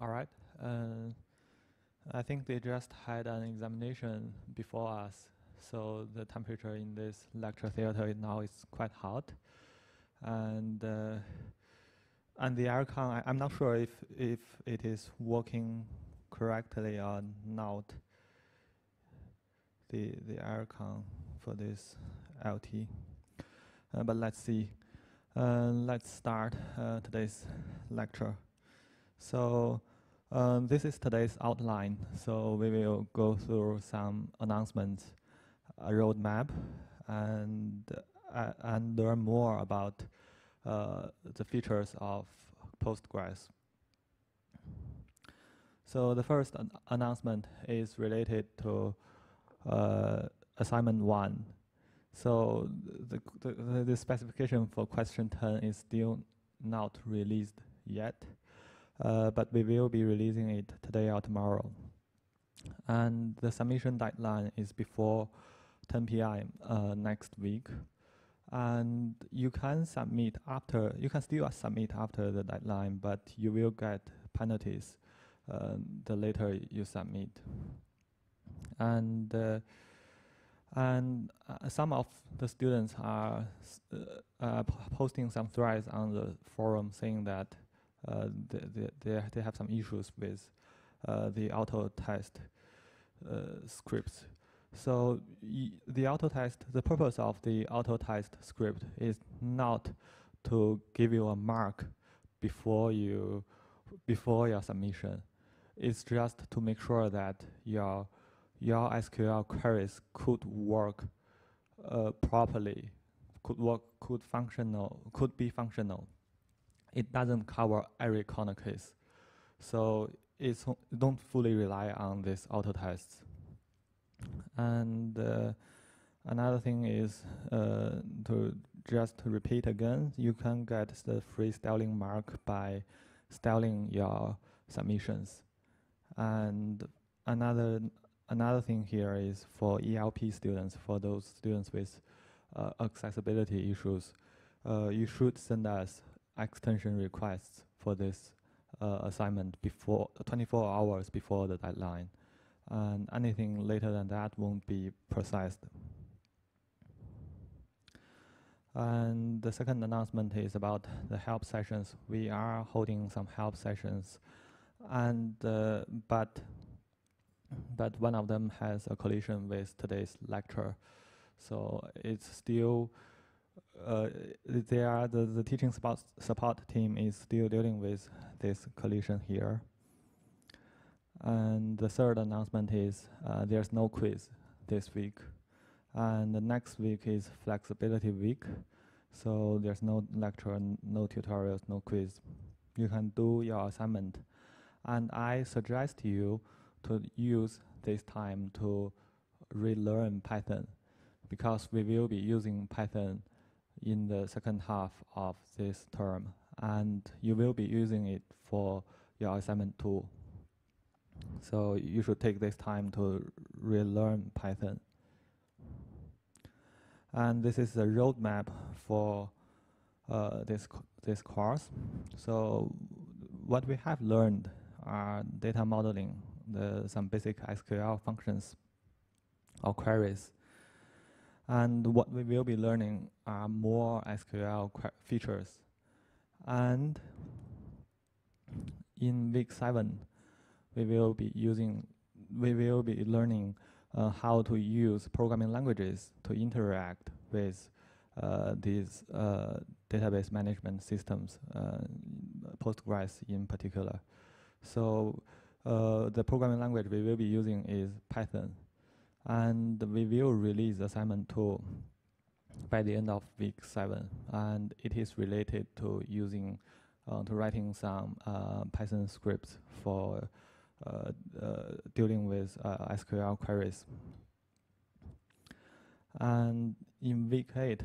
All right. I think they just had an examination before us, so the temperature in this lecture theater now is quite hot, and the aircon. I'm not sure if it is working correctly or not. The aircon for this LT, but let's see. Let's start today's lecture. So this is today's outline. So we will go through some announcements, a roadmap, and learn more about the features of Postgres. So the first announcement is related to assignment 1. So the specification for question 10 is still not released yet, but we will be releasing it today or tomorrow. And the submission deadline is before 10 p.m. Next week. And you can submit after, you can still submit after the deadline, but you will get penalties the later you submit. And some of the students are posting some threads on the forum saying that they have some issues with the auto test scripts. So the auto test, the purpose of the auto test script is not to give you a mark before your submission. It's just to make sure that your SQL queries could work properly, could be functional. It doesn't cover every corner case, so don't fully rely on this auto tests. And another thing is to repeat again, you can get the free styling mark by styling your submissions. And another thing here is for ELP students, for those students with accessibility issues, you should send us extension requests for this assignment before 24 hours before the deadline. And anything later than that won't be processed. And the second announcement is about the help sessions. We are holding some help sessions, and but one of them has a collision with today's lecture, so it's still the teaching support team is still dealing with this collision here. And the third announcement is there's no quiz this week, and the next week is flexibility week, so there's no lecture, no tutorials, no quiz. You can do your assignment, and I suggest you to use this time to relearn Python, because we will be using Python in the second half of this term, and you will be using it for your assignment too. So you should take this time to relearn Python. And this is the roadmap for this course. So what we have learned are data modeling, some basic SQL functions or queries. And what we will be learning are more SQL features. And in week 7, we will be learning how to use programming languages to interact with these database management systems, Postgres in particular. So the programming language we will be using is Python, and we will release assignment 2 by the end of week 7, and it is related to using to writing some Python scripts for dealing with SQL queries. And in week 8,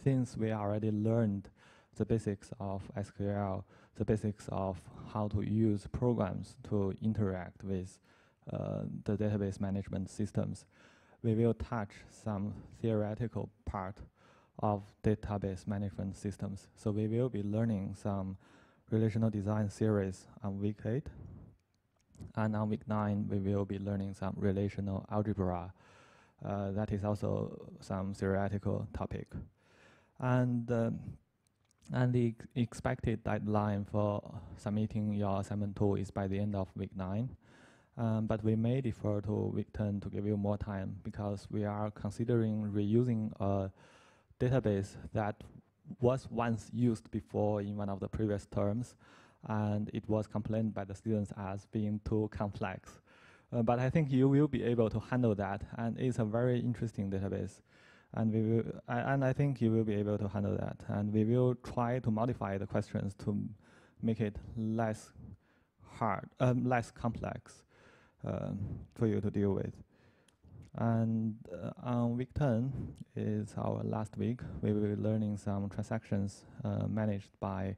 since we already learned the basics of SQL, the basics of how to use programs to interact with the database management systems, we will touch some theoretical part of database management systems. So we will be learning some relational design series on week 8. And on week 9, we will be learning some relational algebra. That is also some theoretical topic. And the expected deadline for submitting your assignment 2 is by the end of week 9. But we may defer to week 10 to give you more time, because we are considering reusing a database that was once used before in one of the previous terms, and it was complained by the students as being too complex. But I think you will be able to handle that, and it's a very interesting database. And I think you will be able to handle that. And we will try to modify the questions to make it less hard, less complex for you to deal with. And on week 10 is our last week. We will be learning some transactions managed by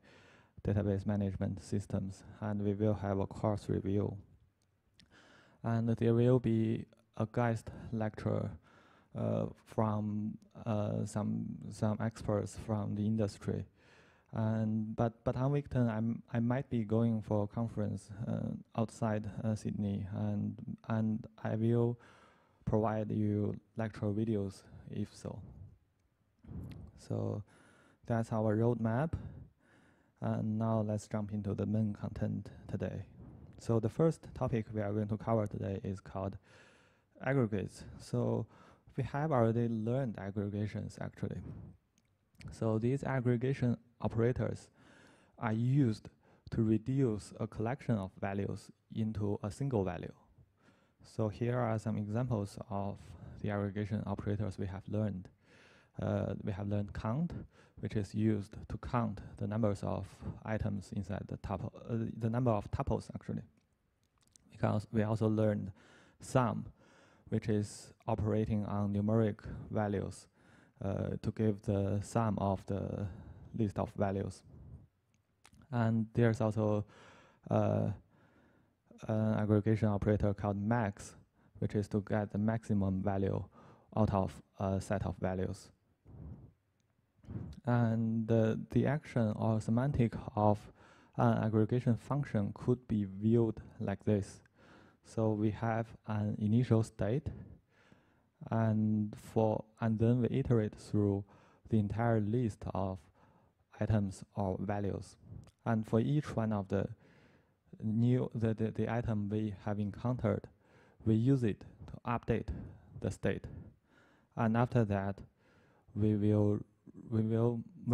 database management systems, and we will have a course review. And there will be a guest lecture from some experts from the industry. But on week 10, I might be going for a conference outside Sydney, and I will provide you lecture videos if so. So that's our roadmap. And now let's jump into the main content today. So the first topic we are going to cover today is called aggregates. So we have already learned aggregations actually. So these aggregation operators are used to reduce a collection of values into a single value. So here are some examples of the aggregation operators we have learned. We have learned count, which is used to count the numbers of items inside the tuple, the number of tuples actually. Because we also learned sum, which is operating on numeric values to give the sum of the list of values. And there's also an aggregation operator called max, which is to get the maximum value out of a set of values. And the action or semantic of an aggregation function could be viewed like this. So we have an initial state, and then we iterate through the entire list of items or values. And for each one of the item we have encountered, we use it to update the state. And after that, we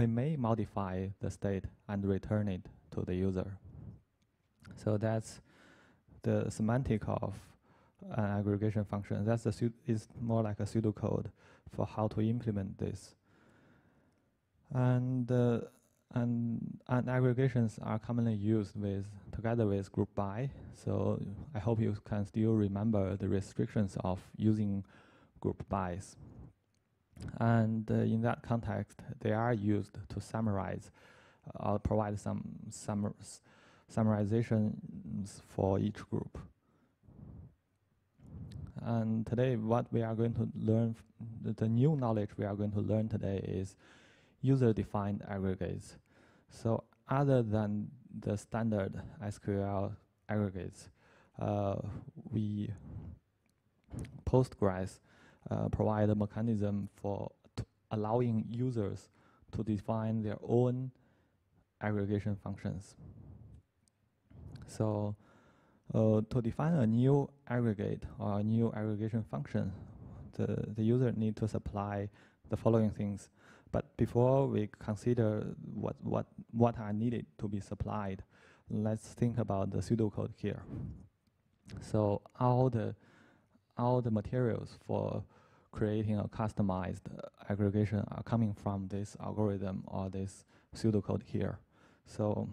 may modify the state and return it to the user. So that's the semantic of an aggregation function. That's is more like a pseudocode for how to implement this. And aggregations are commonly used together with group by. So I hope you can still remember the restrictions of using group bys. And in that context, they are used to summarize or provide some summarizations for each group. And today, what we are going to learn, the new knowledge we are going to learn today is user-defined aggregates. So other than the standard SQL aggregates, Postgres provide a mechanism for allowing users to define their own aggregation functions. So to define a new aggregate or a new aggregation function, the user need to supply the following things. But before we consider what are needed to be supplied, let's think about the pseudocode here. So all the materials for creating a customized aggregation are coming from this algorithm or this pseudocode here. So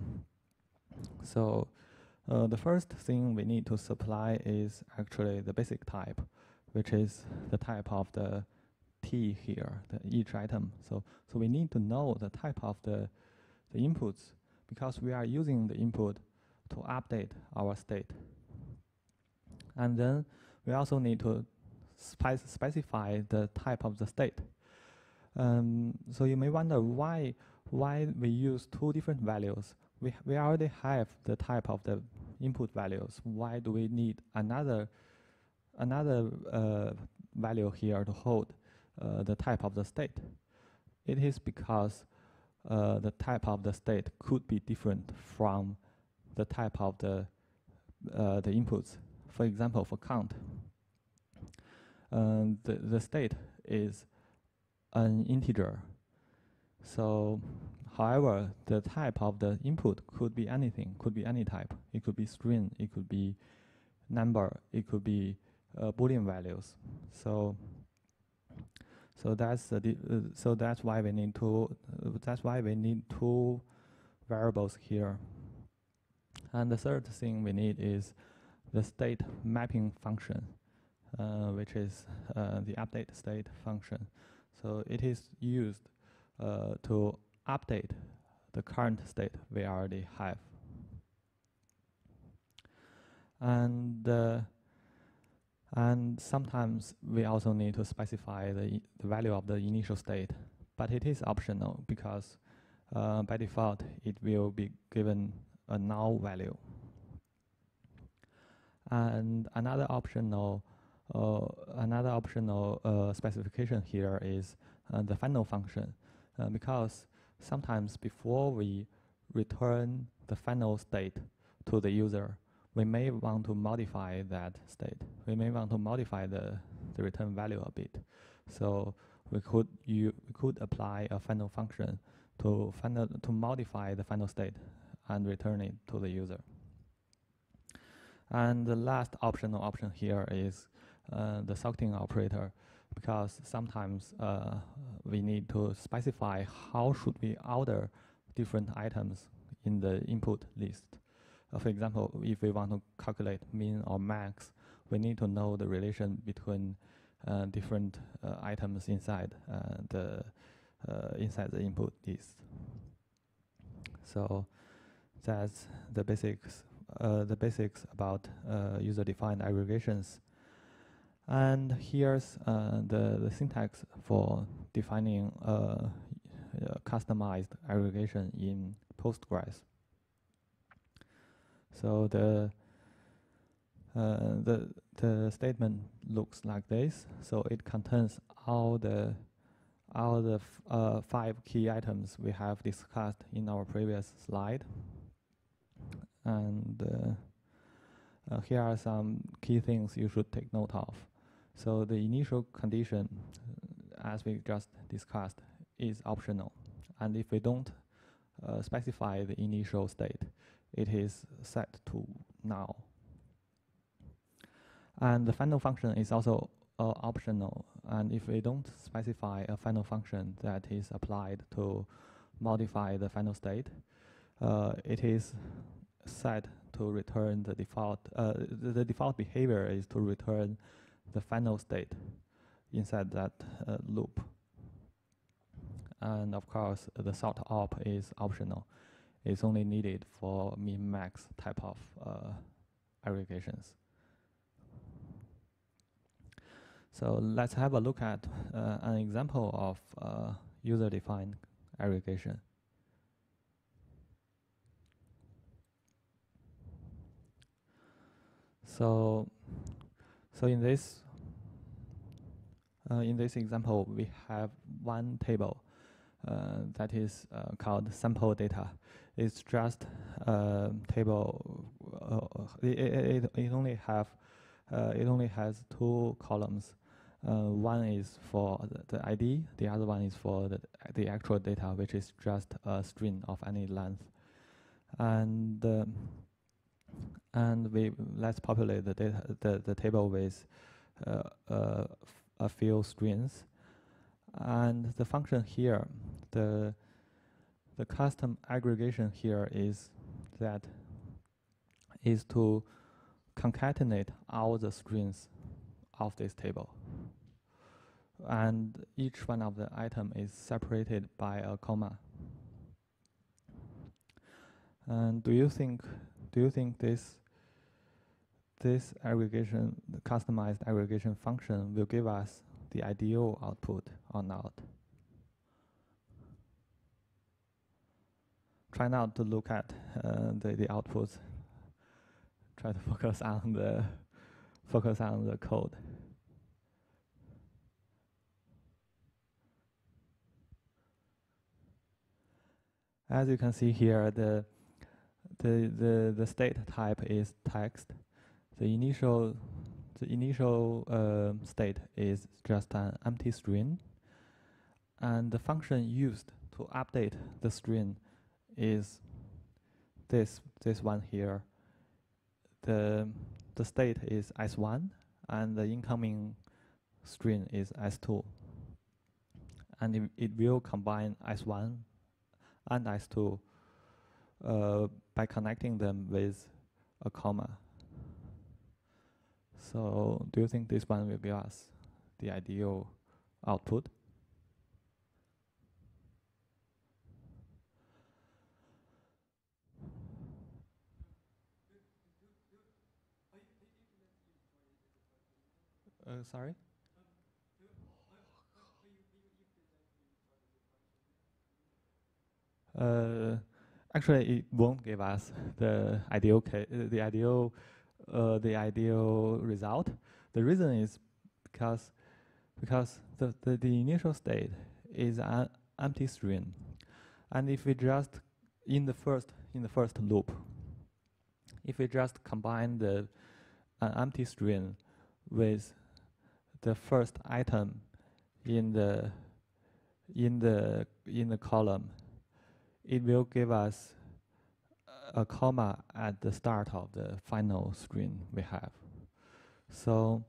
the first thing we need to supply is actually the basic type, which is the type of the T here, each item. So we need to know the type of the inputs, because we are using the input to update our state. And then we also need to specify the type of the state. So you may wonder why we use two different values we already have the type of the input values. Why do we need another value here to hold the type of the state? It is because the type of the state could be different from the type of the inputs. For example, for count, the state is an integer. So, however, the type of the input could be anything, could be any type. It could be string, it could be number, it could be Boolean values. So that's why we need two variables here. And the third thing we need is the state mapping function, which is the update state function. So it is used to update the current state we already have. And sometimes we also need to specify the value of the initial state, but it is optional because by default it will be given a null value. And another optional specification here is the final function, because sometimes before we return the final state to the user, we may want to modify that state. We may want to modify the return value a bit. So we could apply a final function to modify the final state and return it to the user. And the last optional option here is the sorting operator, because sometimes we need to specify how should we order different items in the input list. For example, if we want to calculate min or max, we need to know the relation between different items inside the input list. So that's the basics about user-defined aggregations. And here's the syntax for defining customized aggregation in Postgres. So the statement looks like this. So it contains all the 5 key items we have discussed in our previous slide. And here are some key things you should take note of. So the initial condition, as we just discussed, is optional. And if we don't specify the initial state, it is set to null. And the final function is also optional. And if we don't specify a final function that is applied to modify the final state, it is set to return the default. The default behavior is to return the final state inside that loop. And of course, the sort op is optional. It's only needed for min-max type of aggregations. So let's have a look at an example of user-defined aggregation. So in this example, we have one table that is called sample data. It's just a table. It only has 2 columns. One is for the ID. The other one is for the actual data, which is just a string of any length. And let's populate the data, the table with a few strings. And the function here, the custom aggregation here is to concatenate all the strings of this table. And each one of the item is separated by a comma. And do you think this aggregation, the customized aggregation function, will give us the ideal output or not? try not to look at the outputs. Try to focus on the code. As you can see here, the state type is text. The initial state is just an empty string, and the function used to update the string is this one here. The state is S1, and the incoming string is S2, and it will combine S1 and S2 by connecting them with a comma. So do you think this one will give us the ideal output? Sorry? Actually, it won't give us the ideal result. The reason is because the initial state is an empty string, and if we just in the first loop, if we just combine an empty string with the first item in the column, it will give us a comma at the start of the final string we have. So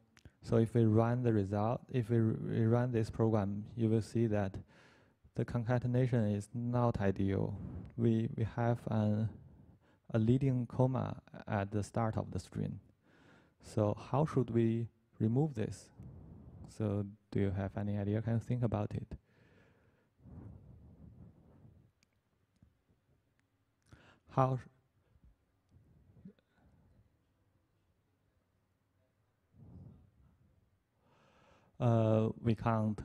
if we run the result, if we run this program, you will see that the concatenation is not ideal. We have a leading comma at the start of the string. So how should we remove this? So do you have any idea? Can you think about it? How? We can't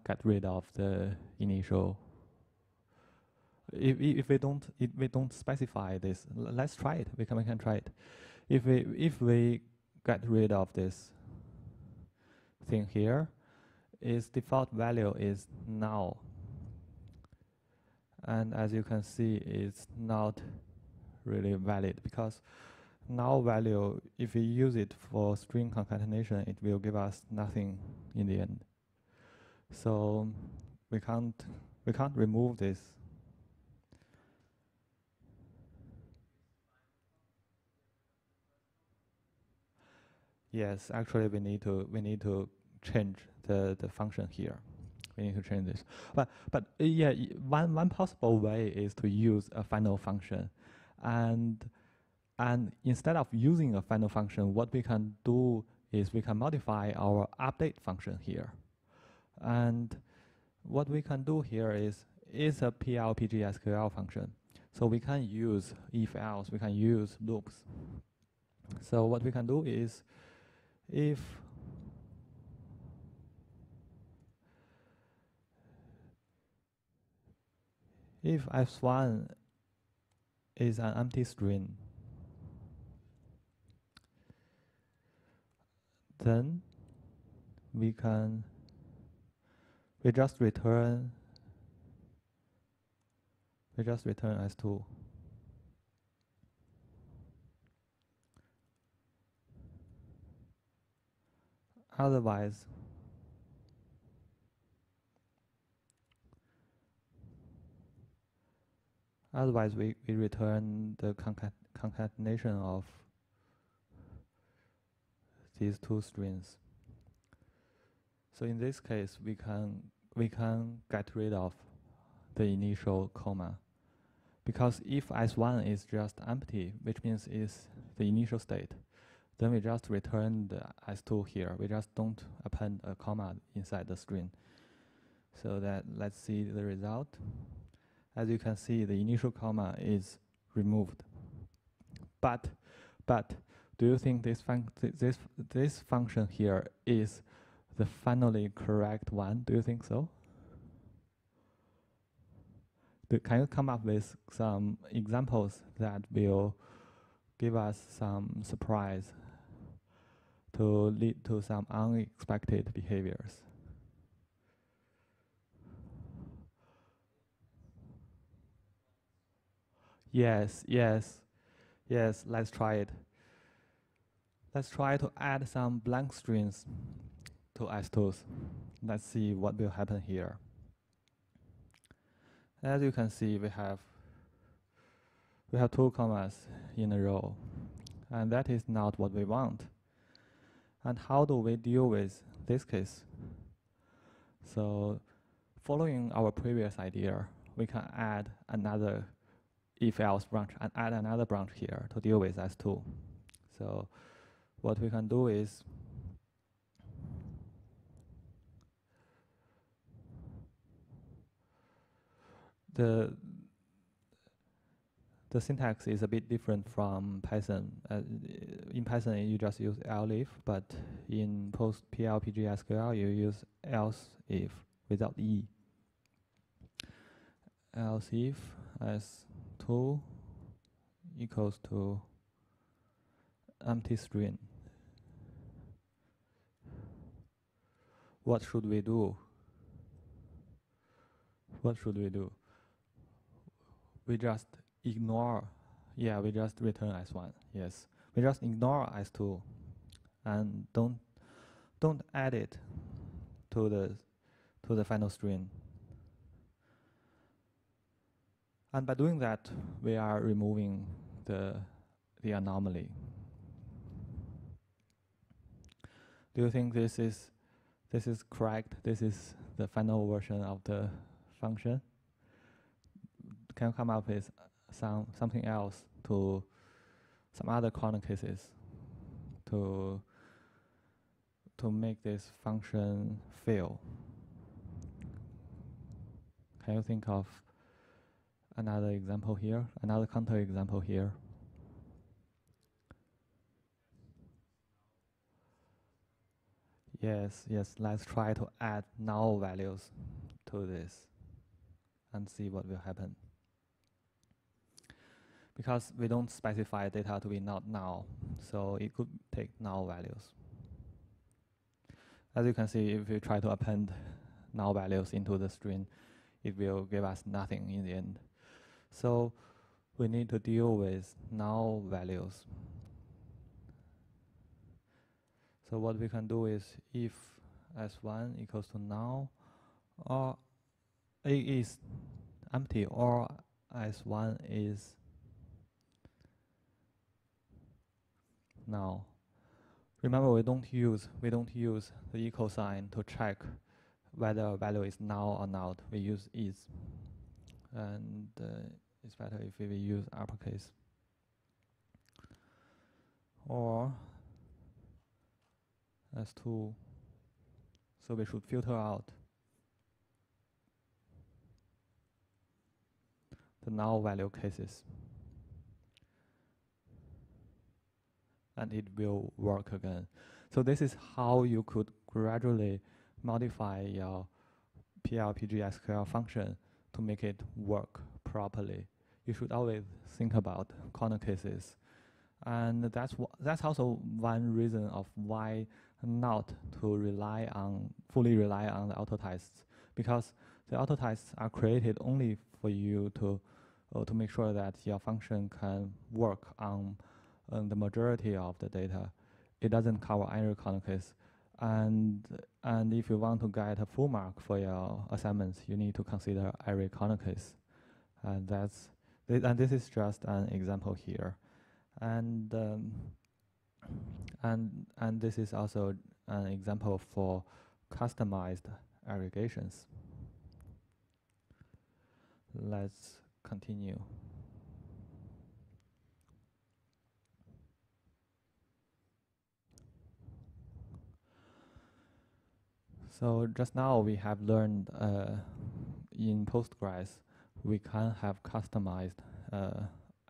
get rid of the initial. If we don't specify this, let's try it. We can try it. If we get rid of this thing here, its default value is null, and as you can see, it's not really valid, because null value, if we use it for string concatenation, it will give us nothing in the end. So we can't remove this. Yes, actually we need to change the function here. We need to change this. But yeah, one possible way is to use a final function, and instead of using a final function, what we can do is we can modify our update function here. And what we can do here is a PLPG-SQL function. So we can use if-else, we can use loops. So what we can do is, if S1 is an empty string, then we just return S2. Otherwise, we return the concatenation of these two strings. So in this case, we can get rid of the initial comma, because if S1 is just empty, which means is the initial state, then we just return the S2 here. We just don't append a comma inside the string. So that, let's see the result. As you can see, the initial comma is removed. But do you think this function here is the finally correct one? Do you think so? Can you come up with some examples that will give us some surprise to lead to some unexpected behaviors? Yes, yes, yes, let's try it. Let's try to add some blank strings to S2s. Let's see what will happen here. As you can see, we have two commas in a row, and that is not what we want. And how do we deal with this case? So following our previous idea, we can add another if-else branch and add another branch here to deal with S2. So what we can do is the syntax is a bit different from Python. In Python, you just use elif, but in PLPG SQL, you use else if without e. Else if s2 equals to empty string. What should we do? What should we do? We just ignore. Yeah, we just return S1. Yes, we just ignore S2 and don't add it to the final string. And by doing that, we are removing the anomaly. Do you think this is correct? This is the final version of the function? Can you come up with something else to some other corner cases to make this function fail? Can you think of another example here, another counter example here? Yes, let's try to add null values to this and see what will happen. Because we don't specify data to be not null, so it could take null values. As you can see, if we try to append null values into the string, it will give us nothing in the end. So we need to deal with null values. So what we can do is if s1 equals to null, or a is empty, or s1 is null. Remember, we don't use the equal sign to check whether a value is null or not. We use is, and it's better if we use uppercase. Or S2. So we should filter out the null value cases, and it will work again. So this is how you could gradually modify your PLPG SQL function to make it work properly. You should always think about corner cases, and that's also one reason of why not to fully rely on the autotests, because the autotests are created only for you to make sure that your function can work on the majority of the data. It doesn't cover every corner case, and if you want to get a full mark for your assignments, you need to consider every corner case, and this is just an example here, and this is also an example for customized aggregations. Let's continue. So just now we have learned in Postgres we can have customized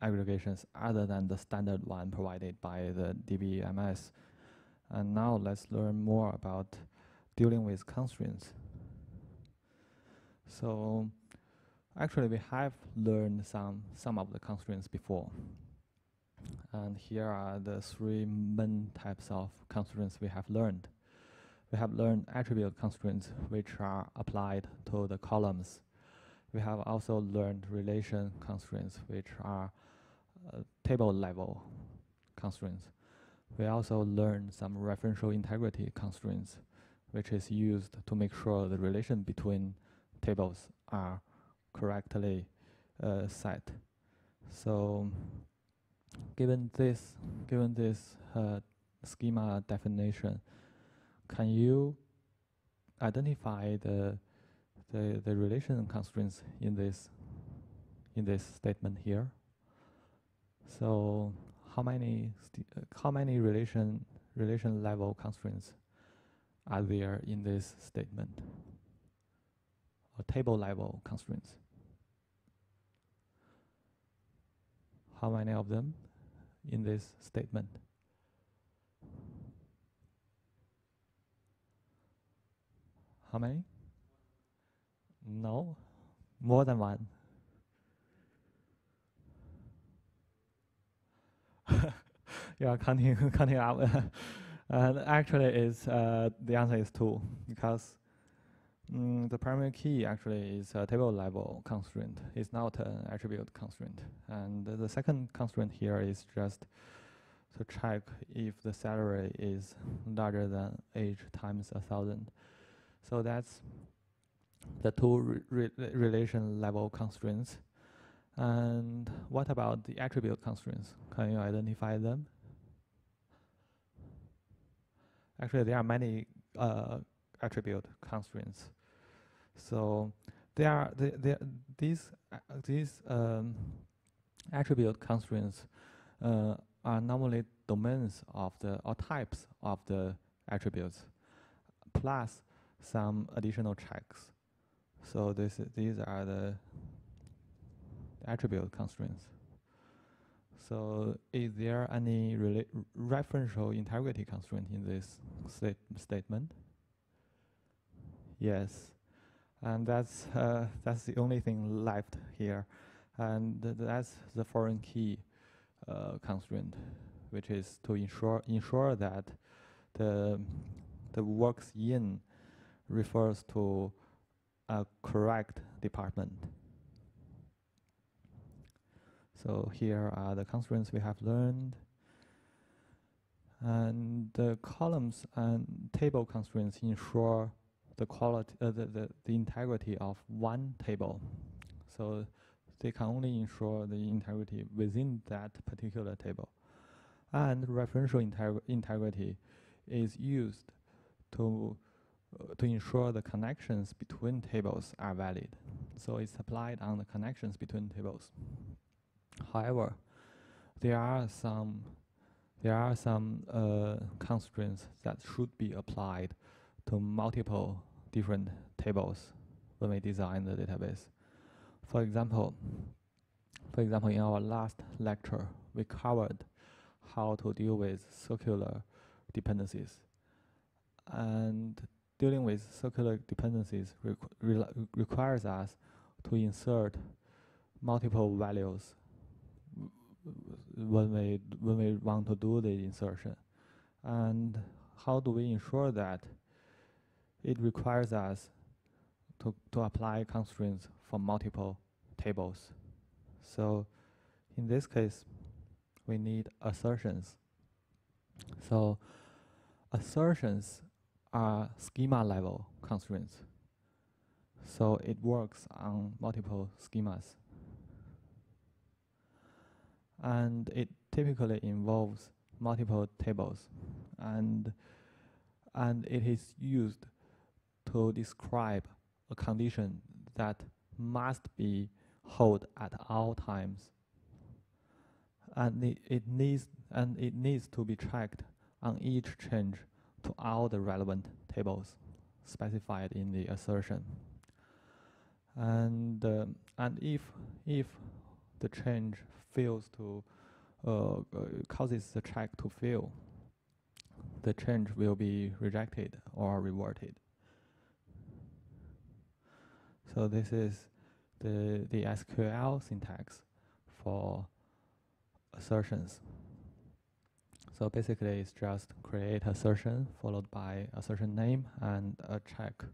aggregations other than the standard one provided by the DBMS. And now let's learn more about dealing with constraints. So Actually, we have learned some of the constraints before. And here are the three main types of constraints we have learned. We have learned attribute constraints, which are applied to the columns. We have also learned relation constraints, which are table level constraints. We also learned some referential integrity constraints, which is used to make sure the relation between tables are correctly set. So, given this schema definition, can you identify the relation constraints in this statement here? So how many relation level constraints are there in this statement? Or table level constraints? How many of them in this statement? How many? No, more than one. Yeah, counting up. And actually, the answer is 2, because the primary key actually is a table level constraint. It's not an attribute constraint. And the second constraint here is just to check if the salary is larger than age times 1,000. So that's the two relation level constraints. And what about the attribute constraints? Can you identify them? Actually, there are many attribute constraints. So these attribute constraints are normally domains of or types of the attributes, plus some additional checks. So these are the attribute constraints. So is there any referential integrity constraint in this statement? Yes, and that's the only thing left here, and that's the foreign key constraint, which is to ensure that the works in refers to a correct department. So here are the constraints we have learned. And the columns and table constraints ensure the quality, the integrity of one table. So they can only ensure the integrity within that particular table. And referential integrity is used to ensure the connections between tables are valid. So it's applied on the connections between tables. However, there are some constraints that should be applied to multiple different tables when we design the database. For example, in our last lecture, we covered how to deal with circular dependencies. And dealing with circular dependencies requires us to insert multiple values when we want to do the insertion. And how do we ensure that? It requires us to apply constraints for multiple tables. So in this case, we need assertions. So assertions are schema level constraints. So it works on multiple schemas. And it typically involves multiple tables, and it is used to describe a condition that must be held at all times, and it needs to be checked on each change to all the relevant tables specified in the assertion. And if the change fails to causes the check to fail, the change will be rejected or reverted. So this is the SQL syntax for assertions. So basically, it's just create assertion followed by assertion name and a check.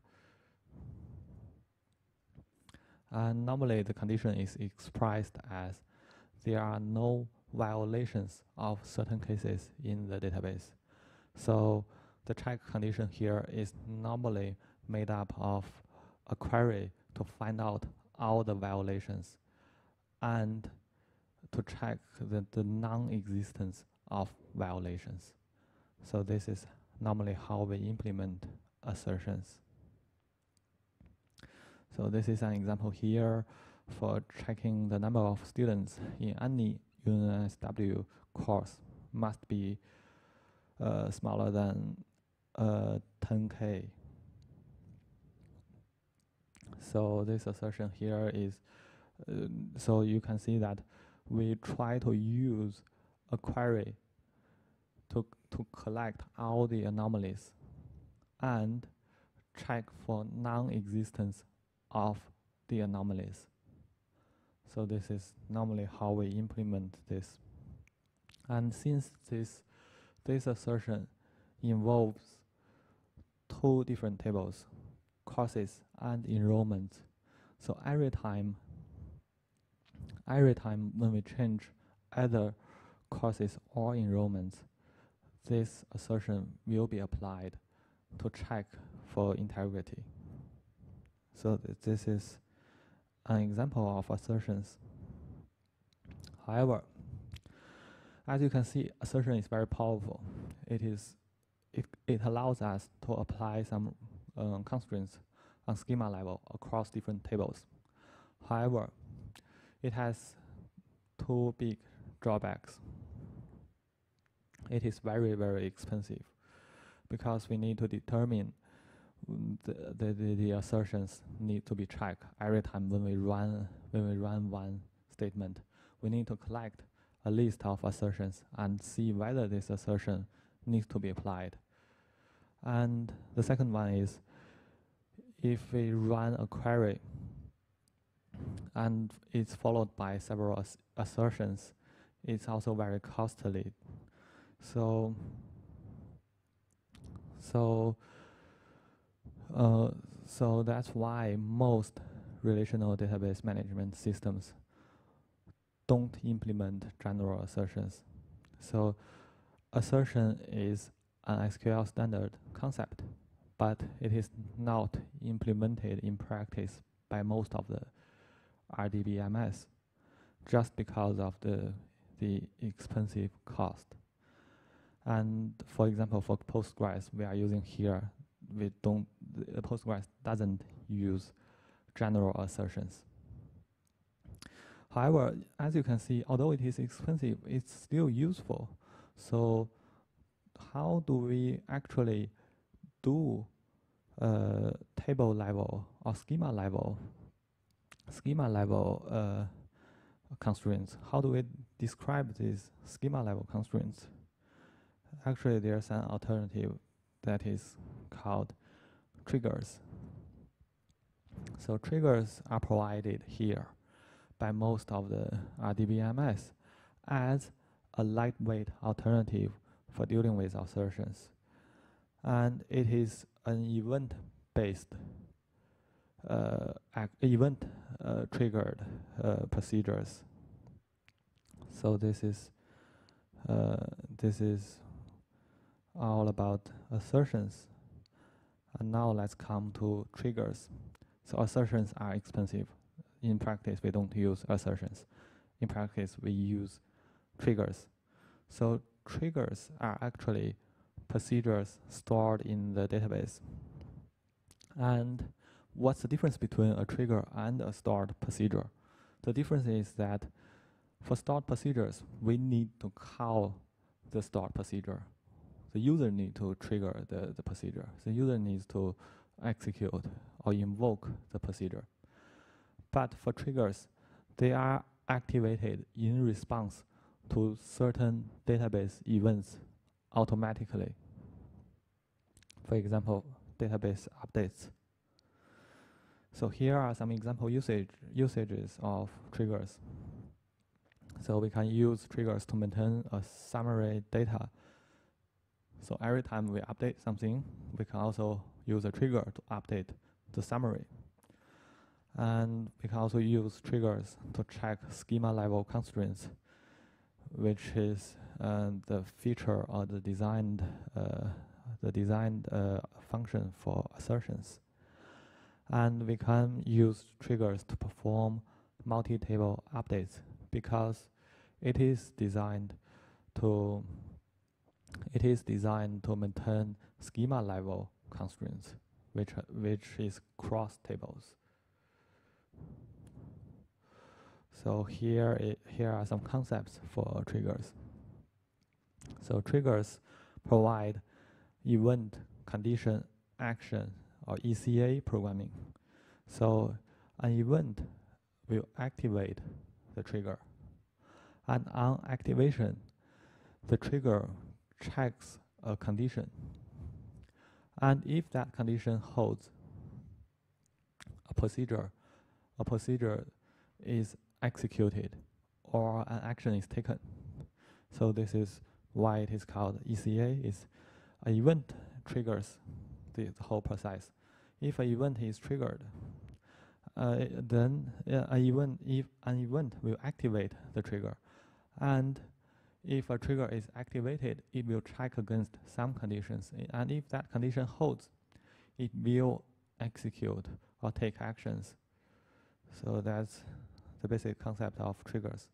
And normally, the condition is expressed as there are no violations of certain cases in the database. So the check condition here is normally made up of a query to find out all the violations and to check the non-existence of violations. So this is normally how we implement assertions. So this is an example here for checking the number of students in any UNSW course must be smaller than 10K. So this assertion here is, so you can see that we try to use a query to collect all the anomalies and check for non-existence of the anomalies. So this is normally how we implement this. And since this assertion involves two different tables, courses and enrollment, so every time when we change either courses or enrollments, this assertion will be applied to check for integrity. So this is an example of assertions. However, as you can see, assertion is very powerful. It allows us to apply some constraints on schema level across different tables. However, it has two big drawbacks. It is very, very expensive because we need to determine the assertions need to be checked every time when we run one statement. We need to collect a list of assertions and see whether this assertion needs to be applied. And the second one is, if we run a query and it's followed by several assertions, it's also very costly. So that's why most relational database management systems don't implement general assertions. So assertion is an SQL standard concept, but it is not implemented in practice by most of the RDBMS just because of the expensive cost. And for example, for Postgres, we are using here, Postgres doesn't use general assertions. However, as you can see, although it is expensive, it's still useful. So how do we actually do table level or schema level constraints? How do we describe these schema level constraints? Actually, there's an alternative that is called triggers. So triggers are provided here by most of the RDBMS as a lightweight alternative for dealing with assertions. And it is an event-based, triggered procedures. So this is all about assertions. And now let's come to triggers. So assertions are expensive. In practice, we don't use assertions. In practice, we use triggers. So triggers are actually procedures stored in the database. And what's the difference between a trigger and a stored procedure? The difference is that for stored procedures, we need to call the stored procedure. The user needs to trigger the procedure. The user needs to execute or invoke the procedure. But for triggers, they are activated in response to certain database events automatically. For example, database updates. So here are some example usages of triggers. So we can use triggers to maintain a summary data. So every time we update something, we can also use a trigger to update the summary. And we can also use triggers to check schema level constraints, which is the feature or the designed function for assertions. And we can use triggers to perform multi-table updates because it is designed to maintain schema level constraints, which is cross tables. So here are some concepts for triggers. So triggers provide event, condition, action, or ECA programming. So an event will activate the trigger. And on activation, the trigger checks a condition. And if that condition holds, a procedure is executed or an action is taken. So this is why it is called ECA. Is an event triggers the whole process. If an event is triggered, then if an event will activate the trigger, and if a trigger is activated, it will check against some conditions, and if that condition holds, it will execute or take actions. So that's the basic concept of triggers.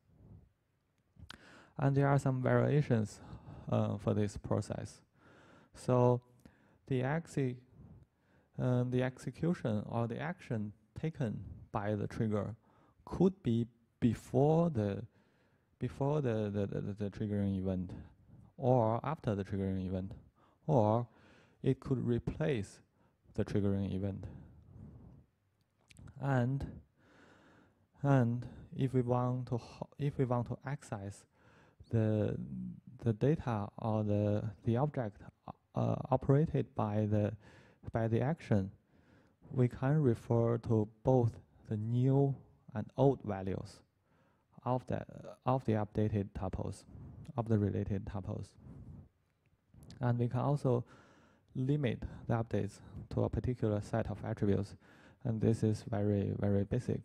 And there are some variations for this process. So the execution or the action taken by the trigger could be before the triggering event, or after the triggering event, or it could replace the triggering event. And if we want to access the data or the object operated by the action, we can refer to both the new and old values of the updated tuples, of the related tuples. And we can also limit the updates to a particular set of attributes, and this is very, very basic.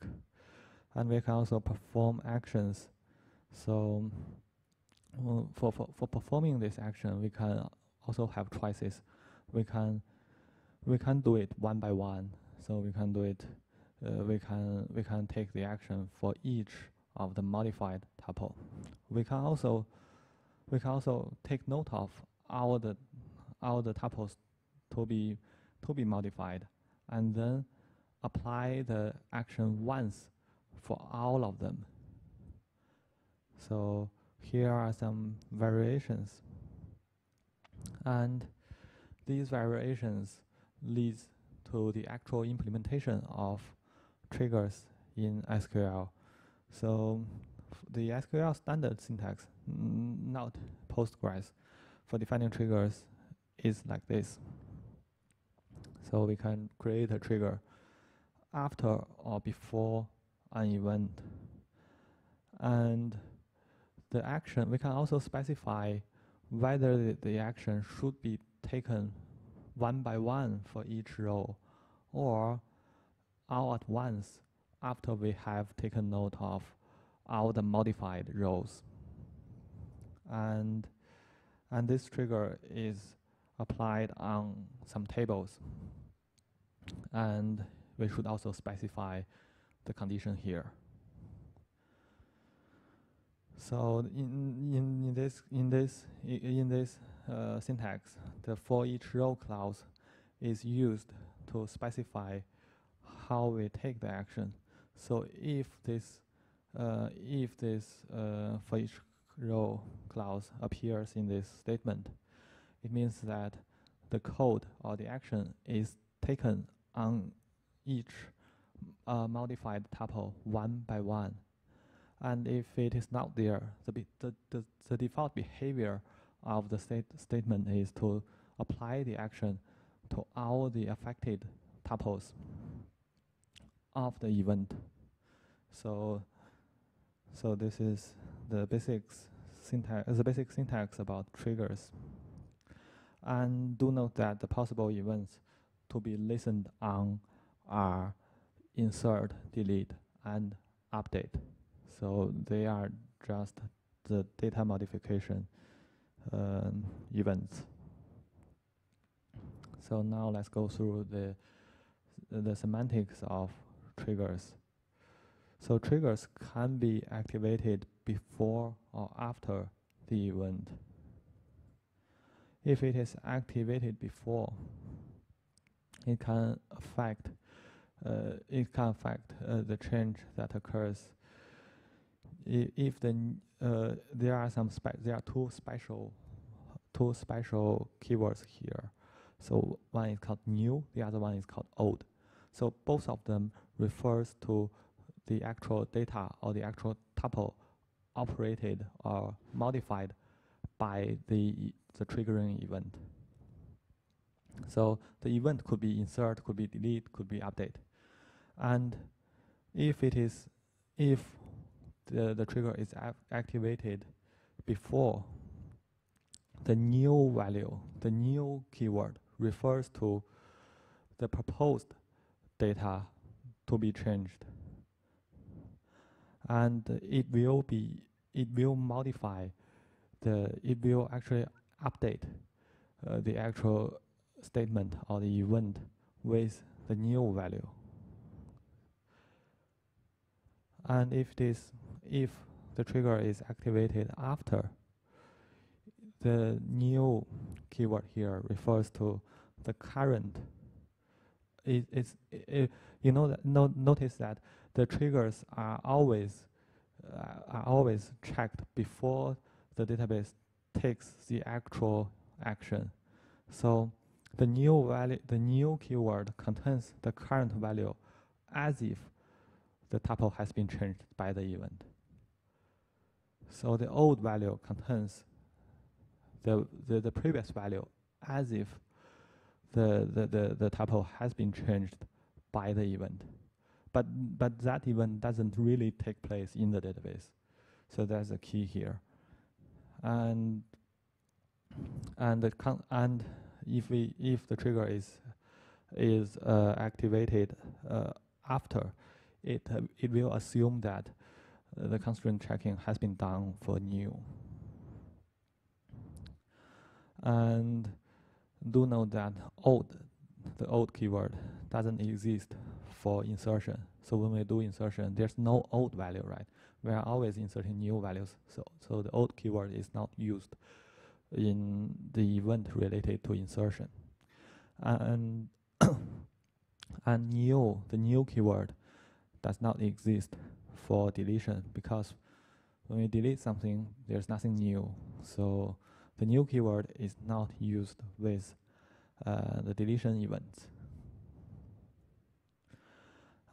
And we can also perform actions. So for performing this action, we can also have choices. We can do it one by one. So we can do it. We can take the action for each of the modified tuple. We can also take note of all the tuples to be modified, and then apply the action once for all of them. So here are some variations, and these variations leads to the actual implementation of triggers in SQL. So the SQL standard syntax, not Postgres, for defining triggers is like this. So we can create a trigger after or before an event. And the action, we can also specify whether the action should be taken one by one for each row, or all at once after we have taken note of all the modified rows. And this trigger is applied on some tables. And we should also specify the condition here. So in this syntax, the for each row clause is used to specify how we take the action. So if this for each row clause appears in this statement, it means that the code or the action is taken on each modified tuple one by one. And if it is not there, the default behavior of the statement is to apply the action to all the affected tuples. of the event. So this is the basic syntax about triggers. And do note that the possible events to be listened on are insert, delete, and update. So they are just the data modification events. So now let's go through the semantics of triggers. So triggers can be activated before or after the event. If it is activated before, it can affect the change that occurs. If there are two special keywords here. So one is called new, the other one is called old. So both of them refers to the actual data or the actual tuple operated or modified by the triggering event. So the event could be insert, could be delete, could be update. And if the trigger is activated before, the new value, the new keyword refers to the proposed data to be changed, and it will actually update the actual statement or the event with the new value. And if the trigger is activated after, the new keyword here refers to the current. Notice that the triggers are always checked before the database takes the actual action. So the new keyword contains the current value as if the tuple has been changed by the event. So the old value contains the previous value as if the tuple has been changed by the event. But that event doesn't really take place in the database. So that's the key here. And if the trigger is activated after, it will assume that the constraint checking has been done for new. And do note that the old keyword doesn't exist for insertion. So when we do insertion, there's no old value, right? We are always inserting new values. So the old keyword is not used in the event related to insertion. And the new keyword does not exist for deletion, because when we delete something, there's nothing new. So the new keyword is not used with the deletion events.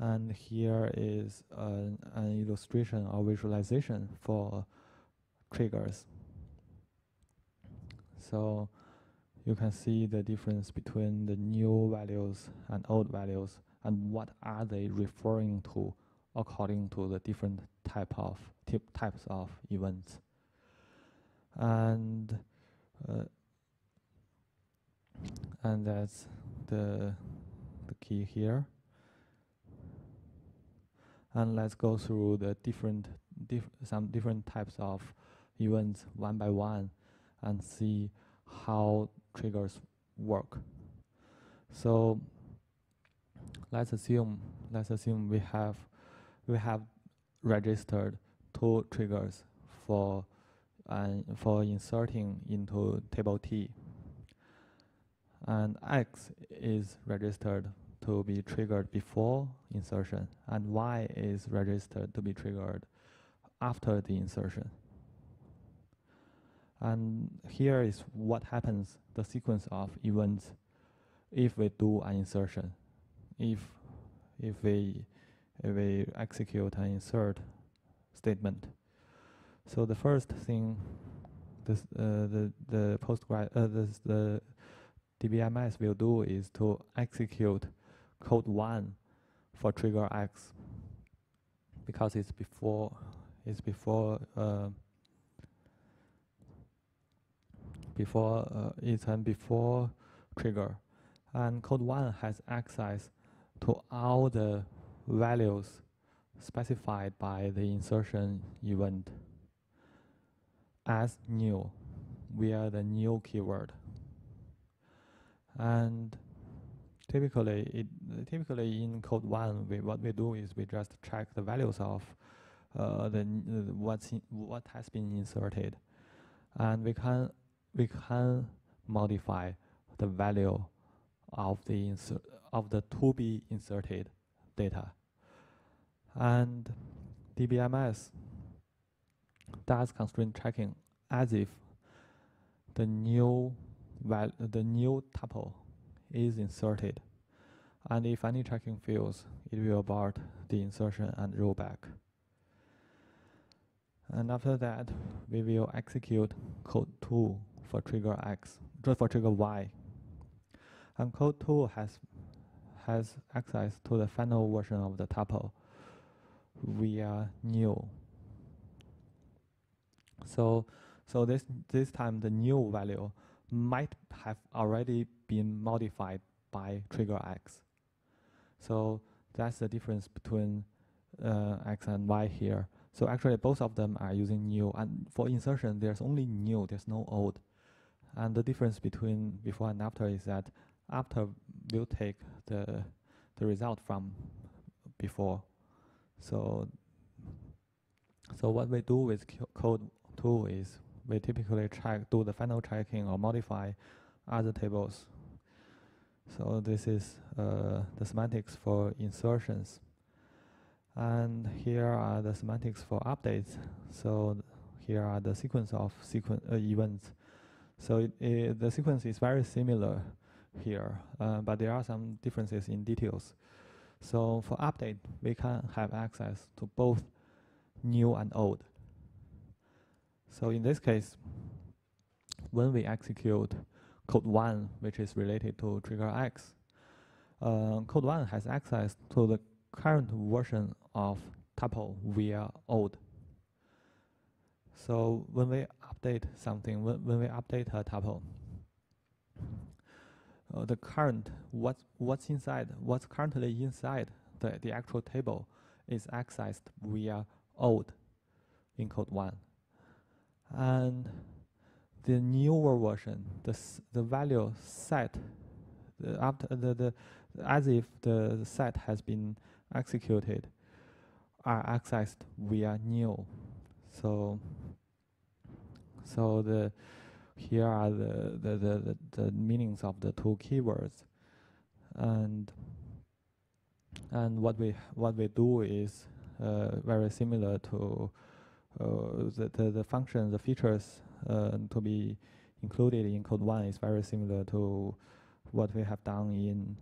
And here is an illustration or visualization for triggers. So you can see the difference between the new values and old values, and what are they referring to according to the different types of events. And that's the key here. And let's go through the some different types of events one by one and see how triggers work. So let's assume we have registered two triggers for inserting into table T, and X is registered to be triggered before insertion, and Y is registered to be triggered after the insertion. And here is what happens, the sequence of events if we do an insertion. If we execute an insert statement. So the first thing the DBMS will do is to execute code 1 for trigger X because it's before before trigger, and code 1 has access to all the values specified by the insertion event as new via the new keyword. And typically in code 1, what we do is we just check the values of what has been inserted, and we can modify the value of the to be inserted data. And DBMS does constraint checking as if the new tuple is inserted, and if any checking fails, it will abort the insertion and roll back. And after that, we will execute code 2 for trigger Y. And code 2 has access to the final version of the tuple via new. So this time the new value might have already been modified by trigger X. So that's the difference between X and Y here. So actually both of them are using new, and for insertion there's only new, there's no old. And the difference between before and after is that after will take the result from before. So what we do with code 2 is we typically do the final checking or modify other tables. So this is the semantics for insertions. And here are the semantics for updates. So here are the sequence of events. So the sequence is very similar here, but there are some differences in details. So for update, we can have access to both new and old. So in this case, when we execute code 1, which is related to trigger X, code 1 has access to the current version of tuple via old. So when we update something, when we update a tuple, the current what's currently inside the actual table is accessed via old in code 1, and the newer version, the value set as if the set has been executed, are accessed via new. So here are the meanings of the two keywords, and what we do is very similar to the function, the features to be included in code 1 is very similar to what we have done in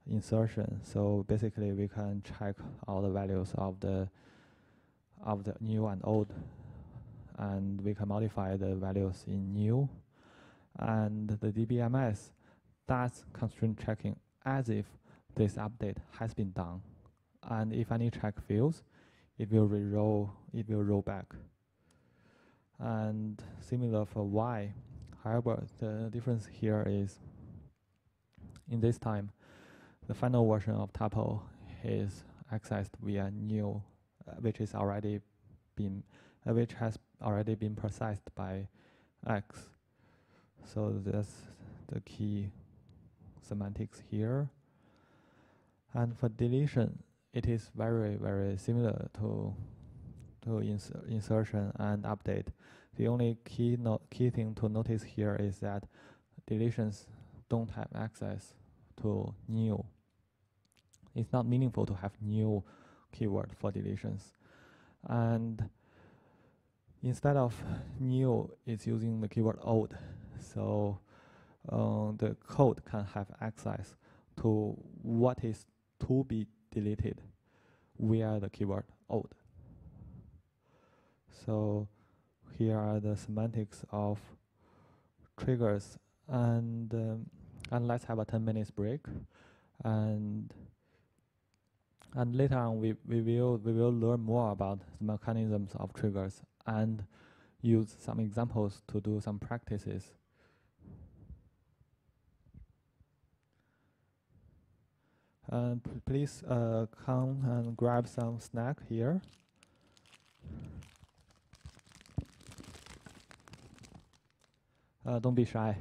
insertion. So basically we can check all the values of the new and old, and we can modify the values in new, and the DBMS does constraint checking as if this update has been done, and if any check fails, it will roll back. And similar for Y. However, the difference here is in this time the final version of tuple is accessed via new, which has already been processed by X. So that's the key semantics here. And for deletion, it is very, very similar to insertion and update. The only key thing to notice here is that deletions don't have access to new. It's not meaningful to have new keyword for deletions. And instead of new, it's using the keyword old. So the code can have access to what is to be deleted via the keyword old. So here are the semantics of triggers, and let's have a 10 minutes break, and And later on, we will learn more about the mechanisms of triggers and use some examples to do some practices. Please come and grab some snack here. Don't be shy.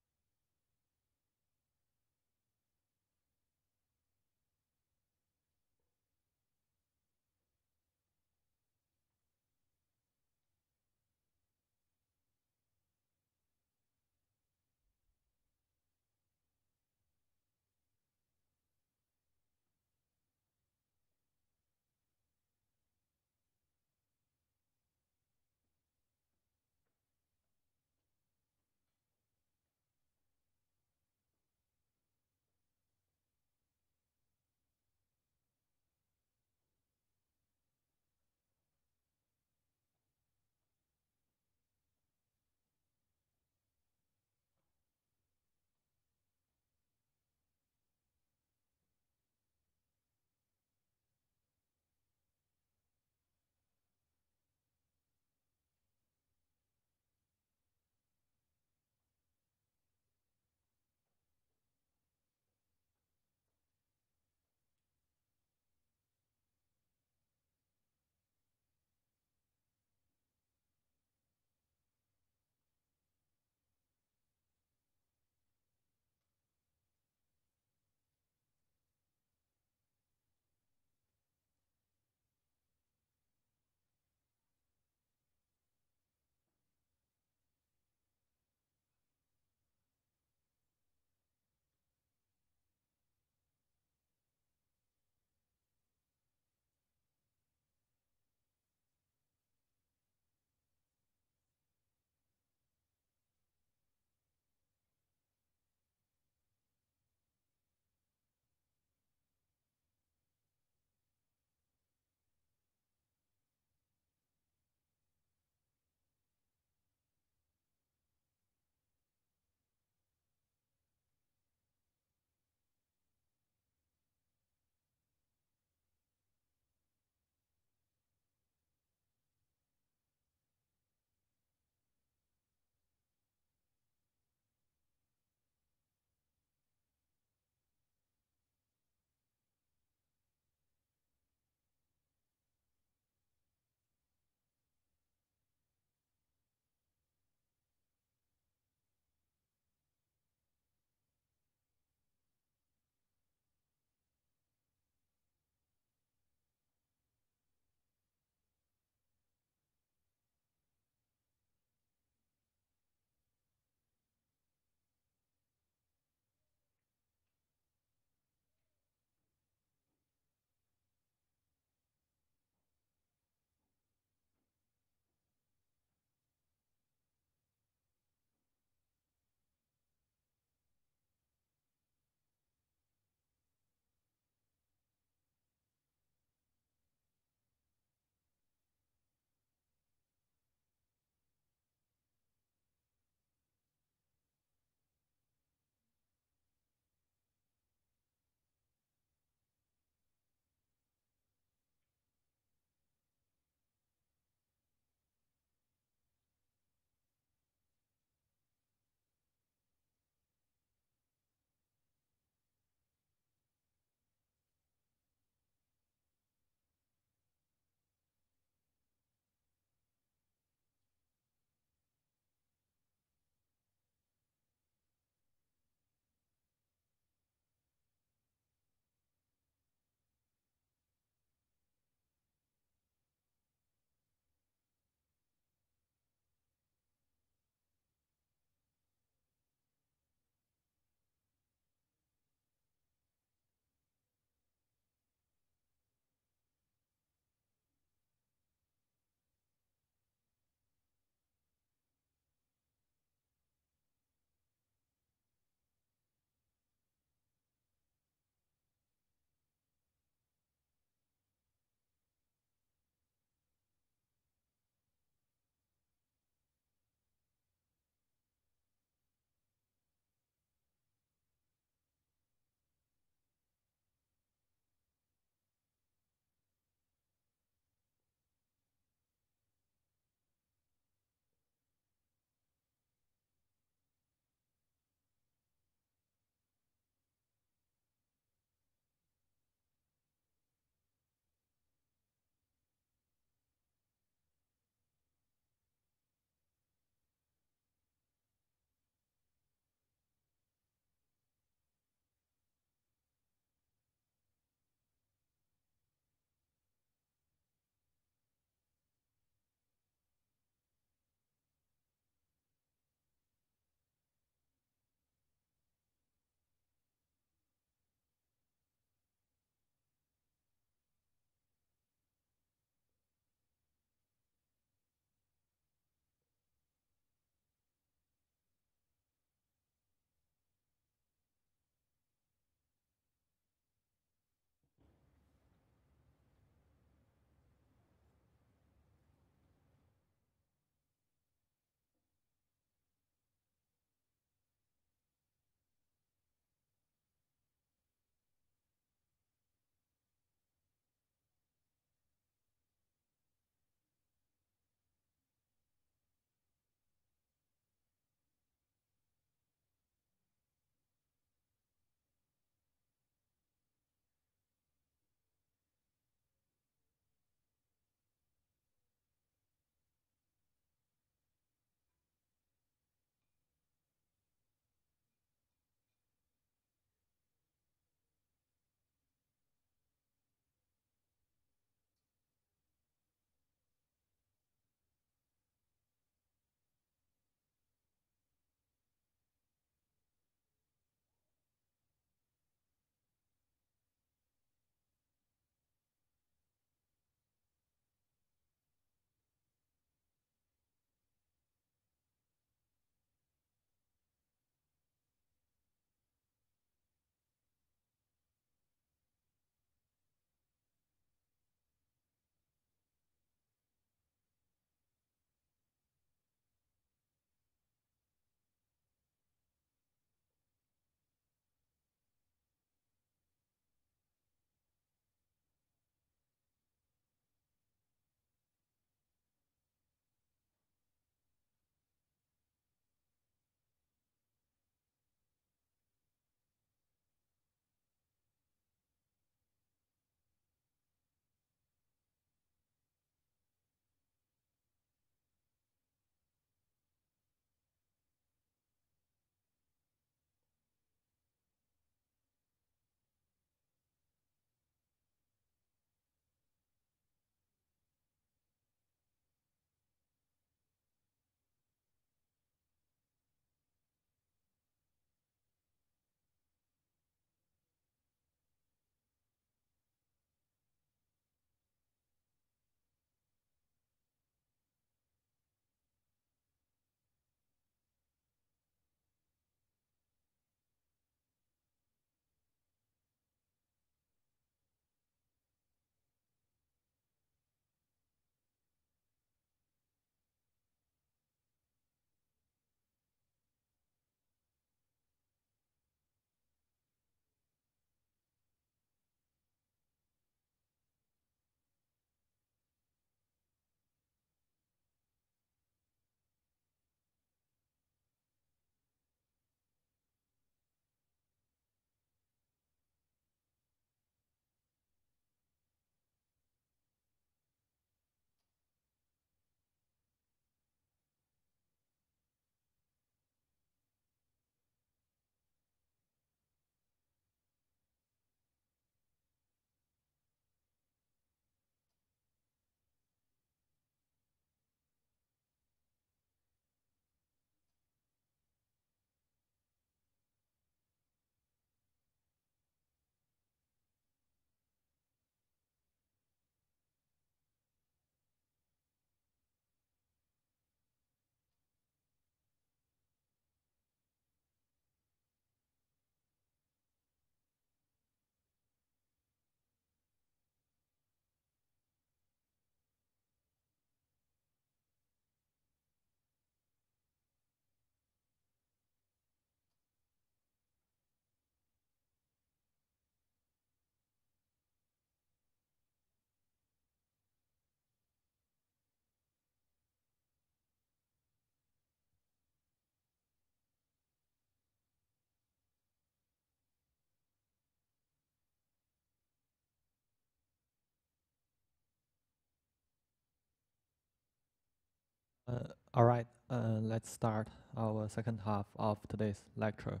All right, let's start our second half of today's lecture.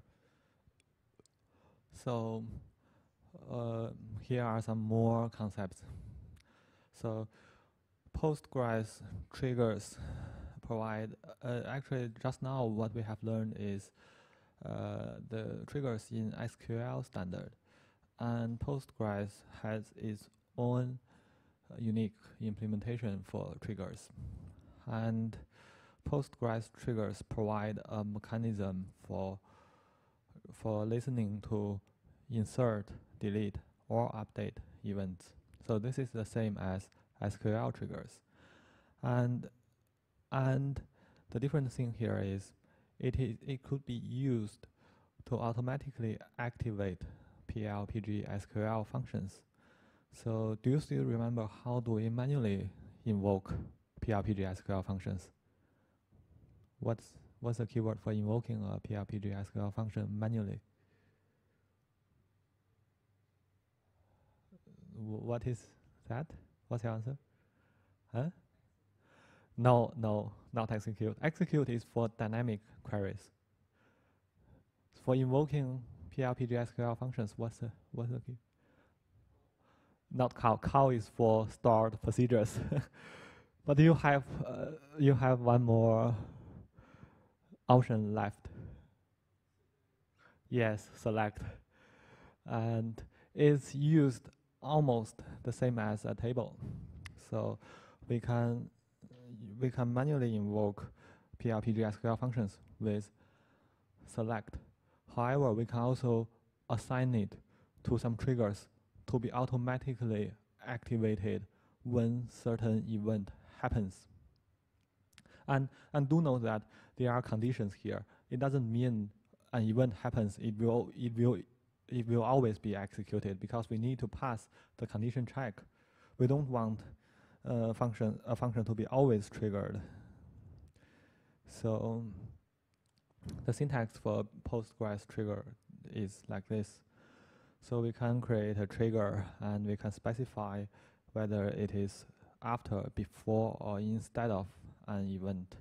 So here are some more concepts. So Postgres triggers provide, actually just now what we have learned is the triggers in SQL standard, and Postgres has its own unique implementation for triggers. And Postgres triggers provide a mechanism for listening to insert, delete, or update events. So this is the same as SQL triggers. And the different thing here is it could be used to automatically activate PLPG SQL functions. So do you still remember how do we manually invoke PLPG SQL functions? What's the keyword for invoking a PLPG SQL function manually? What is that? What's your answer? Huh? No, not execute. Execute is for dynamic queries. For invoking PLPG SQL functions, what's the key? Not call. Call is for stored procedures. But you have one more option left. Yes, select. And it's used almost the same as a table. So we can manually invoke PLPG SQL functions with select. However, we can also assign it to some triggers to be automatically activated when certain event happens. And do note that there are conditions here. It doesn't mean an event happens, it will always be executed, because we need to pass the condition check. We don't want a function to be always triggered. So the syntax for Postgres trigger is like this. So we can create a trigger and we can specify whether it is after, before, or instead of an event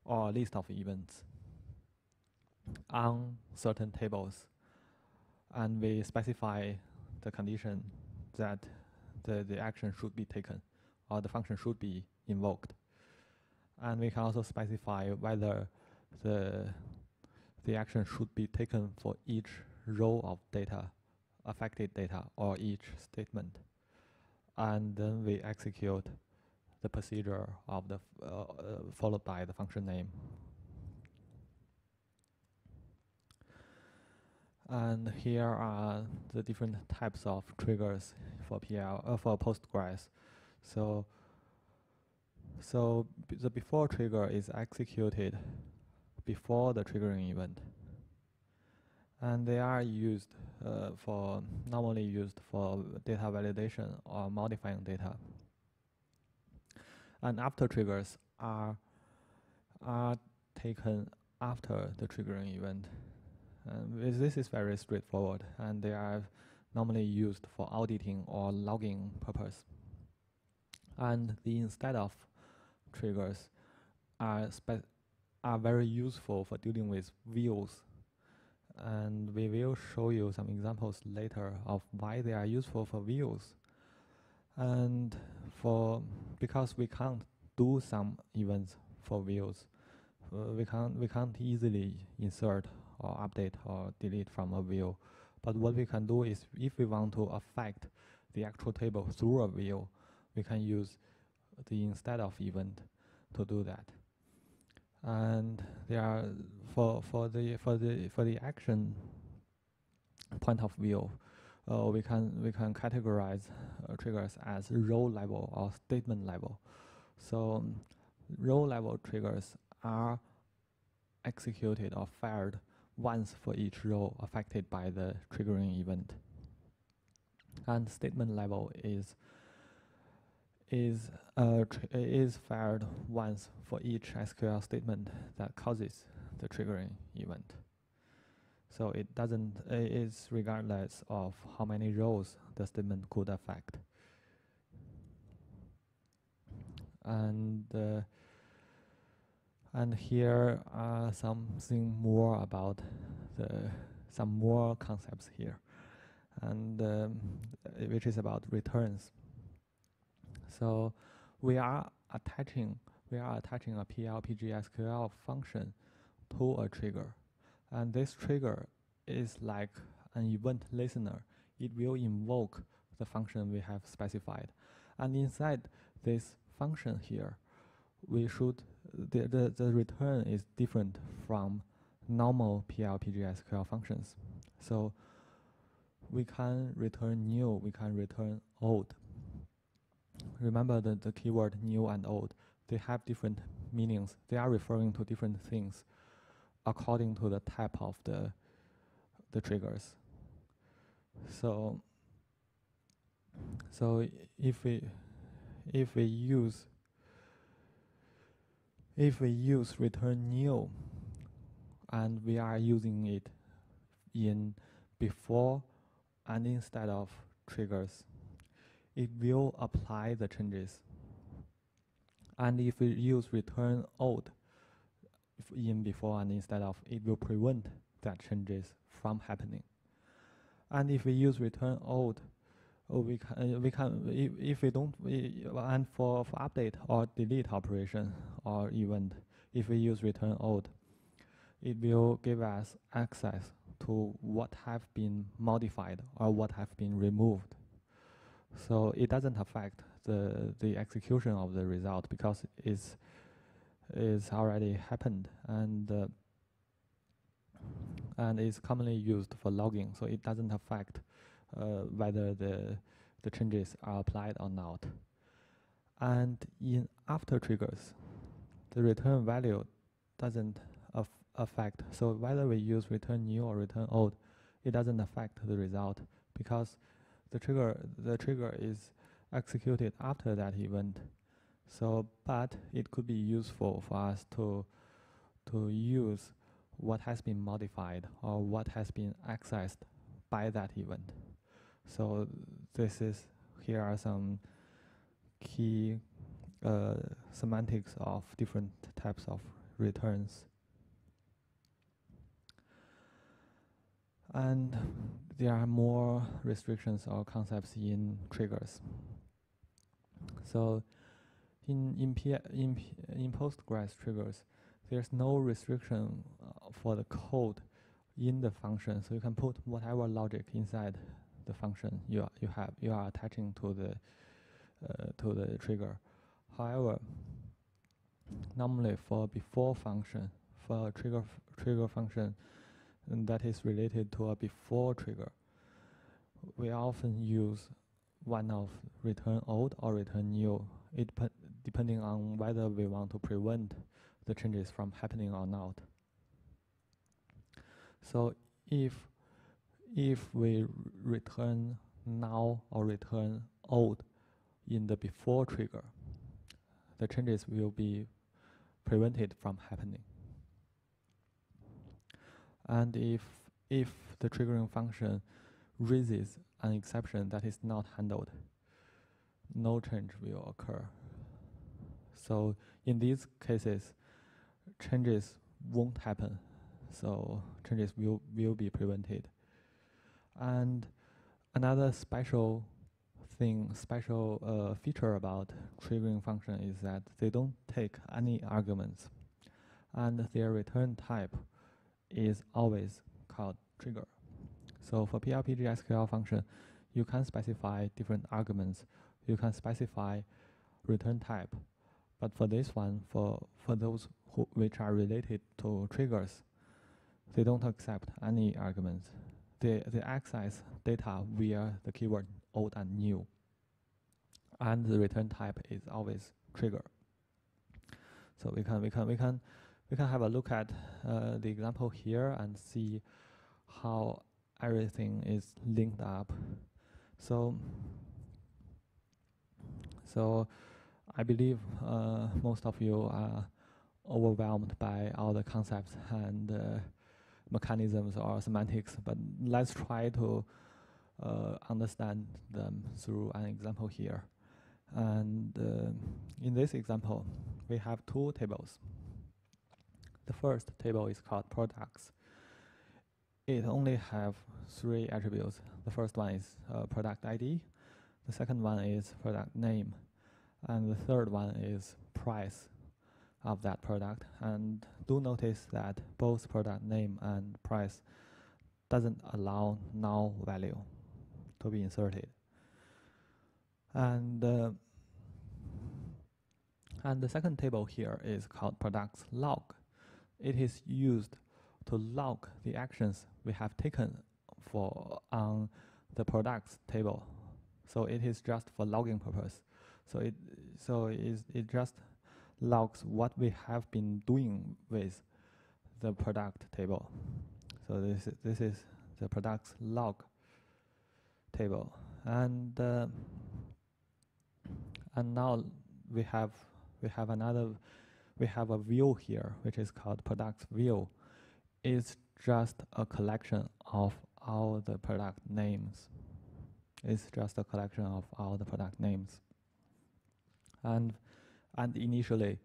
or a list of events on certain tables. And we specify the condition that the action should be taken or the function should be invoked. And we can also specify whether the action should be taken for each row of data, affected data, or each statement. And then we execute the procedure of the followed by the function name. And here are the different types of triggers for for Postgres. So the before trigger is executed before the triggering event, and they are used normally used for data validation or modifying data. And after triggers are taken after the triggering event. This is very straightforward, and they are normally used for auditing or logging purpose. And the instead of triggers are very useful for dealing with views, and we will show you some examples later of why they are useful for views. And because we can't do some events for views, we can't easily insert or update or delete from a view. But what we can do is, if we want to affect the actual table through a view, we can use the instead of event to do that. And there are for the action point of view, we can categorize triggers as row level or statement level. So row level triggers are executed or fired once for each row affected by the triggering event. And statement level is fired once for each SQL statement that causes the triggering event. So it is regardless of how many rows the statement could affect. And And here are something more about some more concepts here, and which is about returns. So we are attaching a PLPG SQL function to a trigger, and this trigger is like an event listener. It will invoke the function we have specified, and inside this function here, we should the return is different from normal PLPG SQL functions. So we can return new, we can return old. Remember the keyword new and old, they have different meanings. They are referring to different things according to the type of the triggers. So if we use return new, and we are using it in before and instead of triggers, it will apply the changes. And if we use return old in before and instead of, it will prevent that changes from happening. And if we use return old, if we don't, and for update or delete operation or event, if we use return old, it will give us access to what have been modified or what have been removed. So it doesn't affect the execution of the result because it's already happened, and it's commonly used for logging. So it doesn't affect whether the changes are applied or not. And in after triggers, the return value doesn't affect. So whether we use return new or return old, it doesn't affect the result because the trigger is executed after that event. So, but it could be useful for us to use what has been modified or what has been accessed by that event. So here are some key semantics of different types of returns. And there are more restrictions or concepts in triggers. So in Postgres triggers, there's no restriction for the code in the function. So you can put whatever logic inside the function you are attaching to the trigger. However, normally for before function, for a trigger function that is related to a before trigger, we often use one of return old or return new, depending on whether we want to prevent the changes from happening or not. So if we return now or return old in the before trigger, the changes will be prevented from happening. And if the triggering function raises an exception that is not handled, no change will occur. So in these cases, changes won't happen. So changes will be prevented. And another special feature about triggering function is that they don't take any arguments, and their return type is always called trigger. So for PLPG SQL function, you can specify different arguments. You can specify return type. But for this one, for those which are related to triggers, they don't accept any arguments. They access data via the keyword old and new. And the return type is always trigger. So we can have a look at the example here and see how everything is linked up. So I believe most of you are overwhelmed by all the concepts and mechanisms or semantics, but let's try to understand them through an example here. And in this example, we have two tables. The first table is called products. It only have 3 attributes. The first one is product ID. The second one is product name. And the third one is price of that product. And do notice that both product name and price doesn't allow null value to be inserted. And the second table here is called products log. It is used to log the actions we have taken for on the products table. So it is just for logging purpose. So it just logs what we have been doing with the product table. So this is the products log table, and now we have a view here which is called products view. It's just a collection of all the product names. It's just a collection of all the product names. And initially,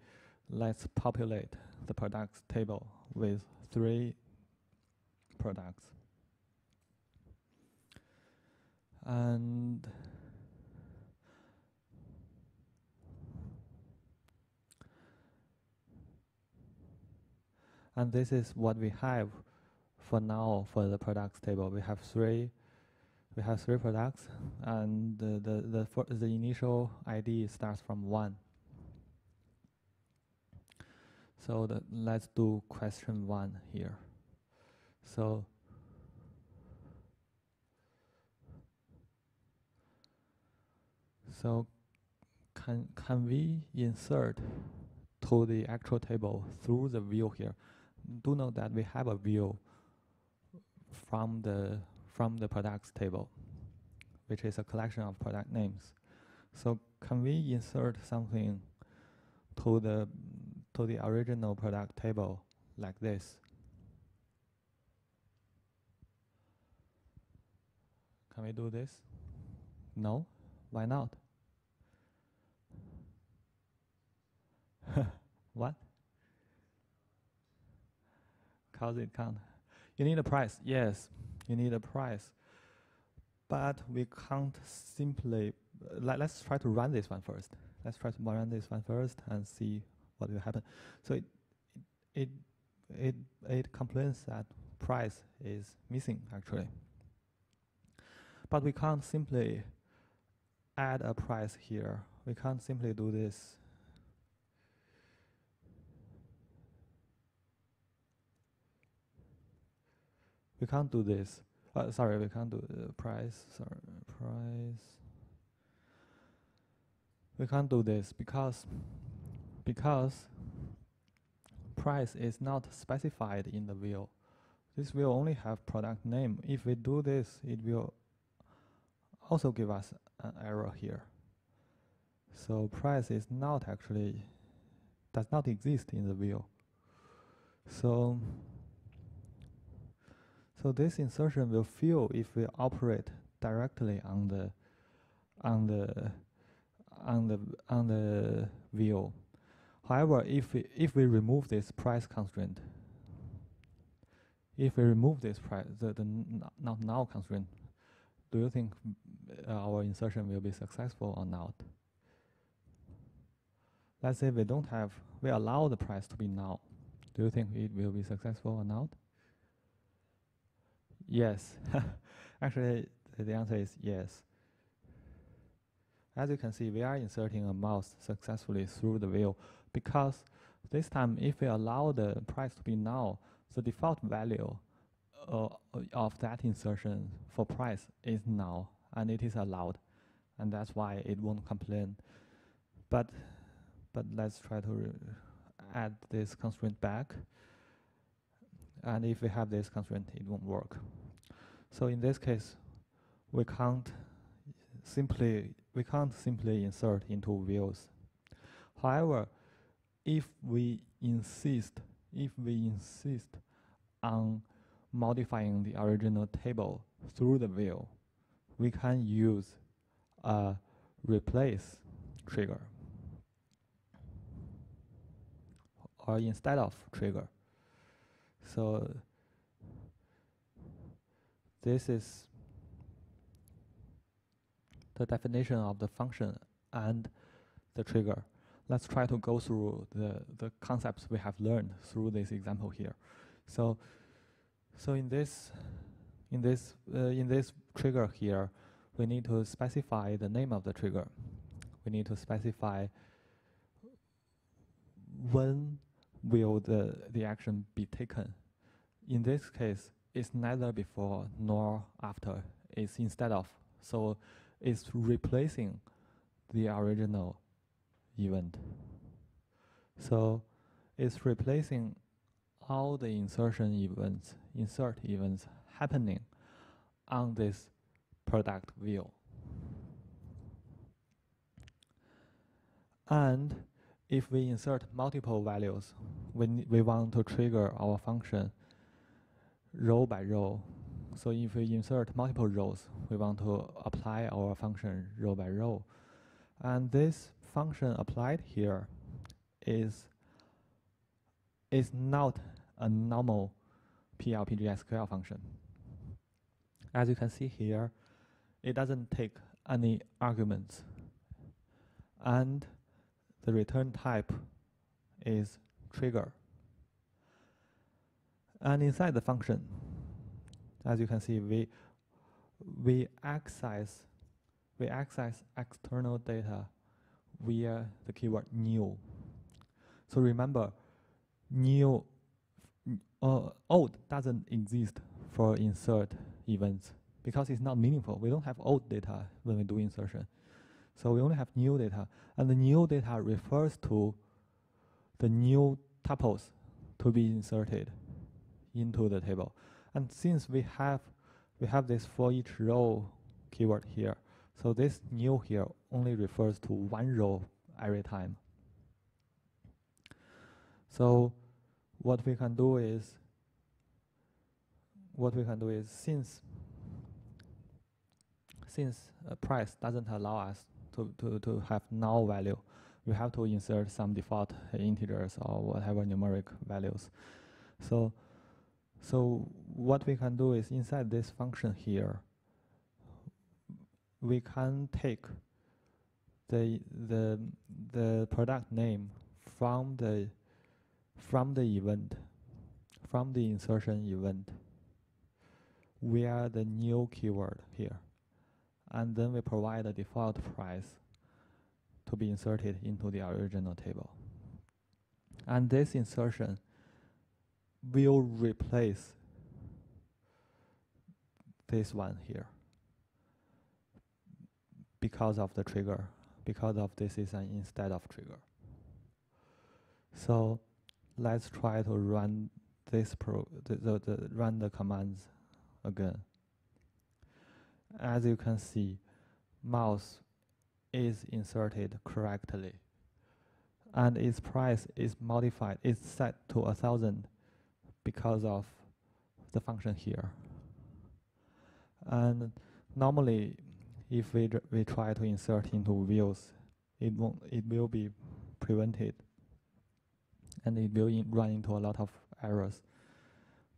let's populate the products table with 3 products. And this is what we have for now for the products table. We have 3 products, and the initial ID starts from 1. So let's do question 1 here. So can we insert to the actual table through the view here? Do note that we have a view from the products table, which is a collection of product names. So can we insert something to the original product table like this? Can we do this? No? Why not? What? Cause it can't. You need a price. Yes, you need a price. But we can't simply. Let's try to run this one first. Let's try to run this one first and see what will happen. So it complains that price is missing actually. But we can't simply add a price here. We can't simply do this. We can't do this. Sorry, we can't do price. Sorry, price. We can't do this because price is not specified in the view. This will only have product name. If we do this, it will also give us an error here. So price is not actually, does not exist in the view. So this insertion will fail if we operate directly on the view. However, if we remove this price constraint, if we remove this price, the not now constraint, do you think our insertion will be successful or not? Let's say we allow the price to be null. Do you think it will be successful or not? Yes. Actually, the answer is yes. As you can see, we are inserting a mouse successfully through the view because this time, if we allow the price to be null, the default value of that insertion for price is null, and it is allowed, and that's why it won't complain. But let's try to add this constraint back. And if we have this constraint, it won't work. So in this case, we can't simply insert into views. However, if we insist on modifying the original table through the view, we can use a replace trigger, or instead of trigger. So this is the definition of the function and the trigger. Let's try to go through the concepts we have learned through this example here. So in this trigger here, we need to specify the name of the trigger. We need to specify when will the action be taken. In this case, it's neither before nor after. It's instead of. So it's replacing the original event. So it's replacing all the insert events happening on this product view. And if we insert multiple values, we want to trigger our function row by row. So if we insert multiple rows, we want to apply our function row by row. And this function applied here is not a normal PLPG-SQL function. As you can see here, it doesn't take any arguments. And the return type is trigger. And inside the function, as you can see, we access external data via the keyword new. So remember, new old doesn't exist for insert events because it's not meaningful. We don't have old data when we do insertion. So we only have new data, and the new data refers to the new tuples to be inserted into the table. And since we have this for each row keyword here, so this new here only refers to one row every time. So what we can do is since price doesn't allow us to have null value, we have to insert some default integers or whatever numeric values. So what we can do is inside this function here, we can take the product name from the event, from the insertion event, via the new keyword here, and then we provide a default price to be inserted into the original table. And this insertion will replace this one here because of the trigger, because of this is an instead of trigger. So let's try to run this run the commands again. As you can see, mouse is inserted correctly, and its price is modified. It's set to 1,000 because of the function here. And normally, if we try to insert into views, it will be prevented, and it will run into a lot of errors.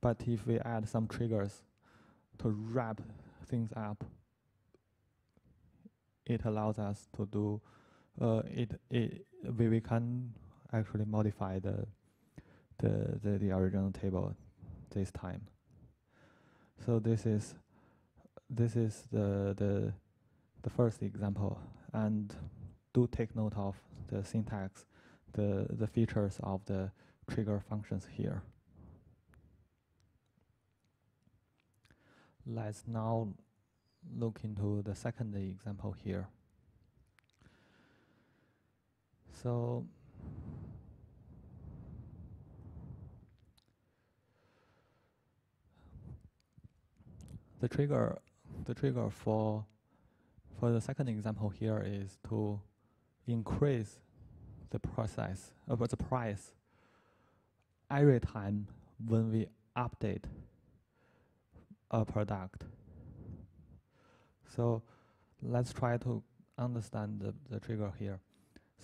But if we add some triggers to wrap things up, it allows us to do we can actually modify the original table this time. So this is the first example, and do take note of the syntax, the features of the trigger functions here. Let's now look into the second example here. So the trigger for the second example here is to increase the price every time when we update a product. So let's try to understand the trigger here.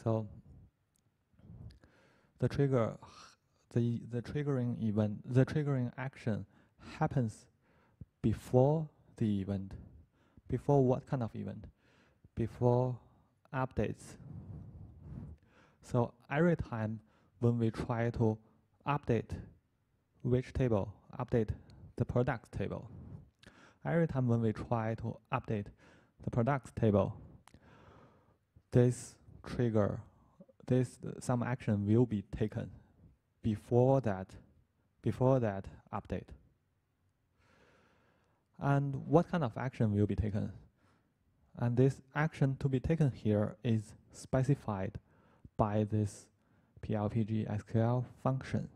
So the trigger the triggering event, the triggering action happens before the event. Before what kind of event? Before updates. So every time when we try to update which table, update the products table. Every time when we try to update the products table, this trigger, some action will be taken before that update. And what kind of action will be taken? And this action to be taken here is specified by this PLPG SQL function.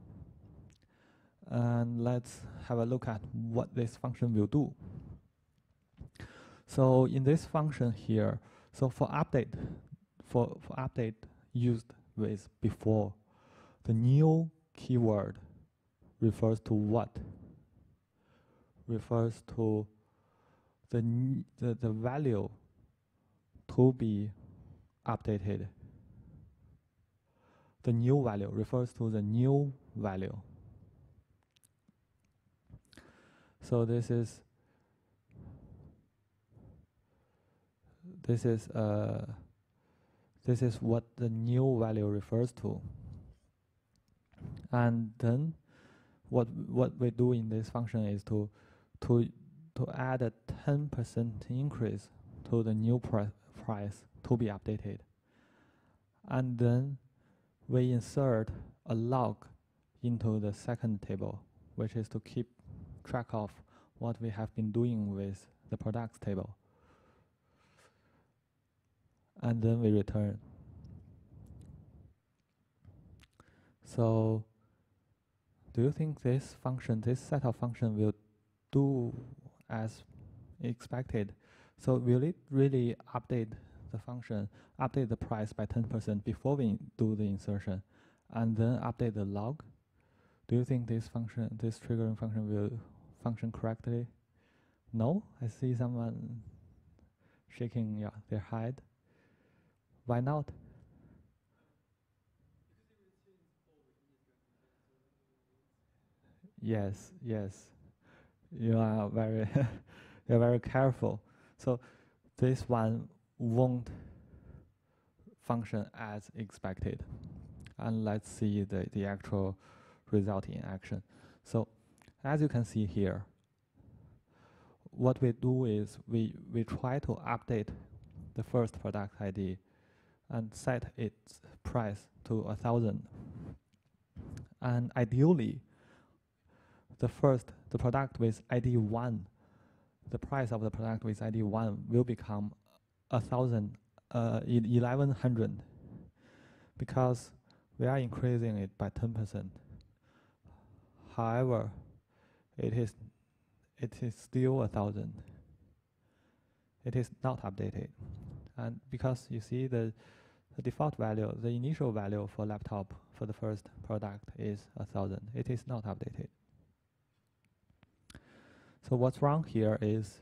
And let's have a look at what this function will do. So in this function here, so for update used with before, the new keyword refers to what? Refers to the value to be updated. The new value refers to the new value. So this is what the new value refers to. And then what we do in this function is to add a 10% increase to the new price to be updated. And then we insert a log into the second table, which is to keep track of what we have been doing with the products table. And then we return. So do you think this set of function will do as expected? So will it really update the function, update the price by 10% before we do the insertion, and then update the log? Do you think this triggering function will function correctly? No? I see someone shaking their head. Why not? Yes. You are very you're very careful. So this one won't function as expected. And let's see the actual result in action. So as you can see here, what we do is we try to update the first product ID and set its price to 1,000. And ideally, the product with ID 1, the price of the product with ID 1 will become 1,100, because we are increasing it by 10%. However, it is still 1,000. It is not updated, and because you see the default value, the initial value for laptop for the first product is 1,000. It is not updated. So what's wrong here is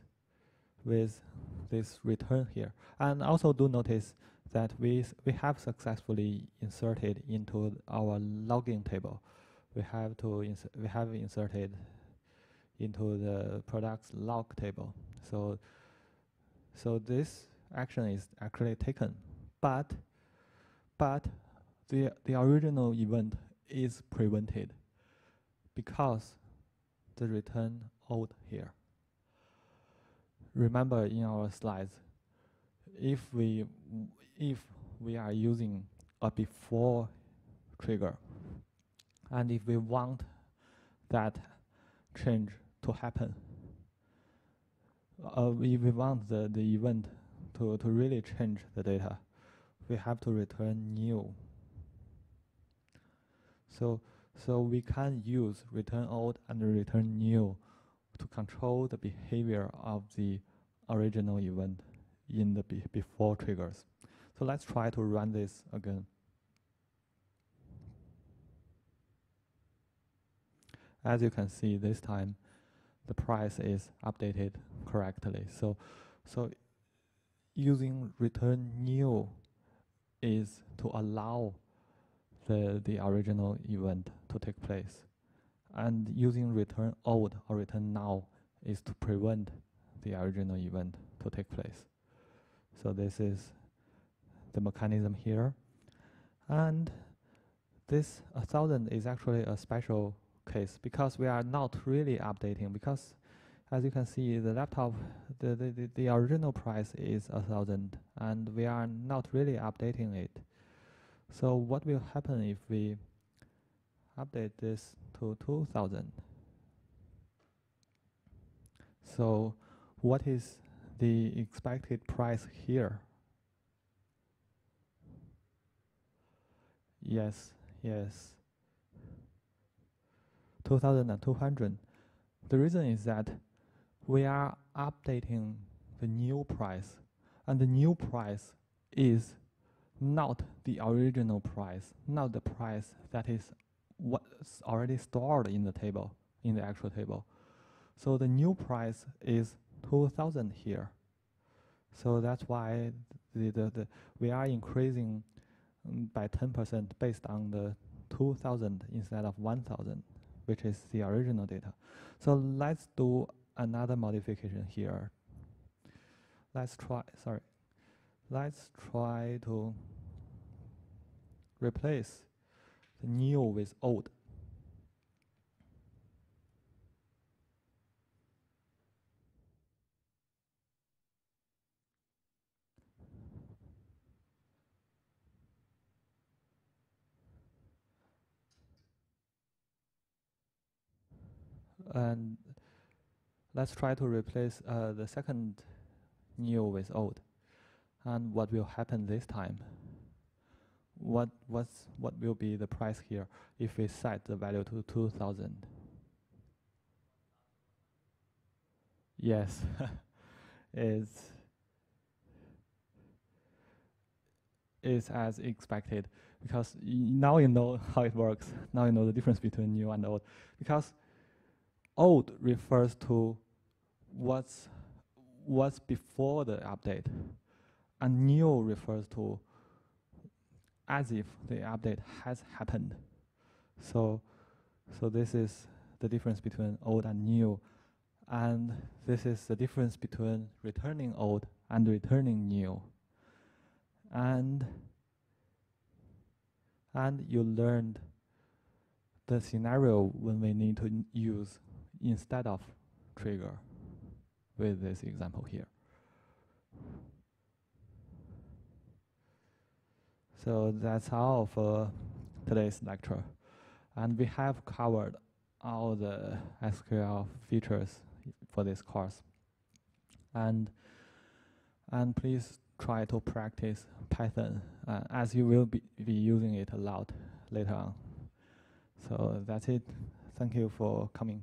with this return here. And also do notice that we have successfully inserted into our login table. We have inserted into the products log table. So this action is actually taken, but the original event is prevented because the return old here. Remember in our slides, if we are using a before trigger, and if we want that change to happen, if we want the event to really change the data, we have to return new. So we can use return old and return new to control the behavior of the original event in the before triggers. So let's try to run this again. As you can see, this time the price is updated correctly. So using return new is to allow the original event to take place. And using return old or return now is to prevent the original event to take place. So this is the mechanism here. And this 1000 is actually a special case because we are not really updating, because as you can see, the laptop, the original price is 1000 and we are not really updating it. So what will happen if we update this to 2000? So what is the expected price here? Yes, 2200. The reason is that we are updating the new price, and the new price is not the original price, not the price that is what's already stored in the table, in the actual table. So the new price is 2000 here. So that's why we are increasing by 10% based on the 2000 instead of 1000, which is the original data. So let's do another modification here. Let's try to replace the new with old. And let's try to replace the second new with old. And what will happen this time? What will be the price here if we set the value to 2000? Yes, it's as expected, because now you know how it works. Now you know the difference between new and old, because old refers to what's before the update, and new refers to as if the update has happened. So this is the difference between old and new, and this is the difference between returning old and returning new. And you learned the scenario when we need to use instead of trigger with this example here. So that's all for today's lecture. And we have covered all the SQL features for this course. And please try to practice Python, as you will be using it a lot later on. So that's it. Thank you for coming.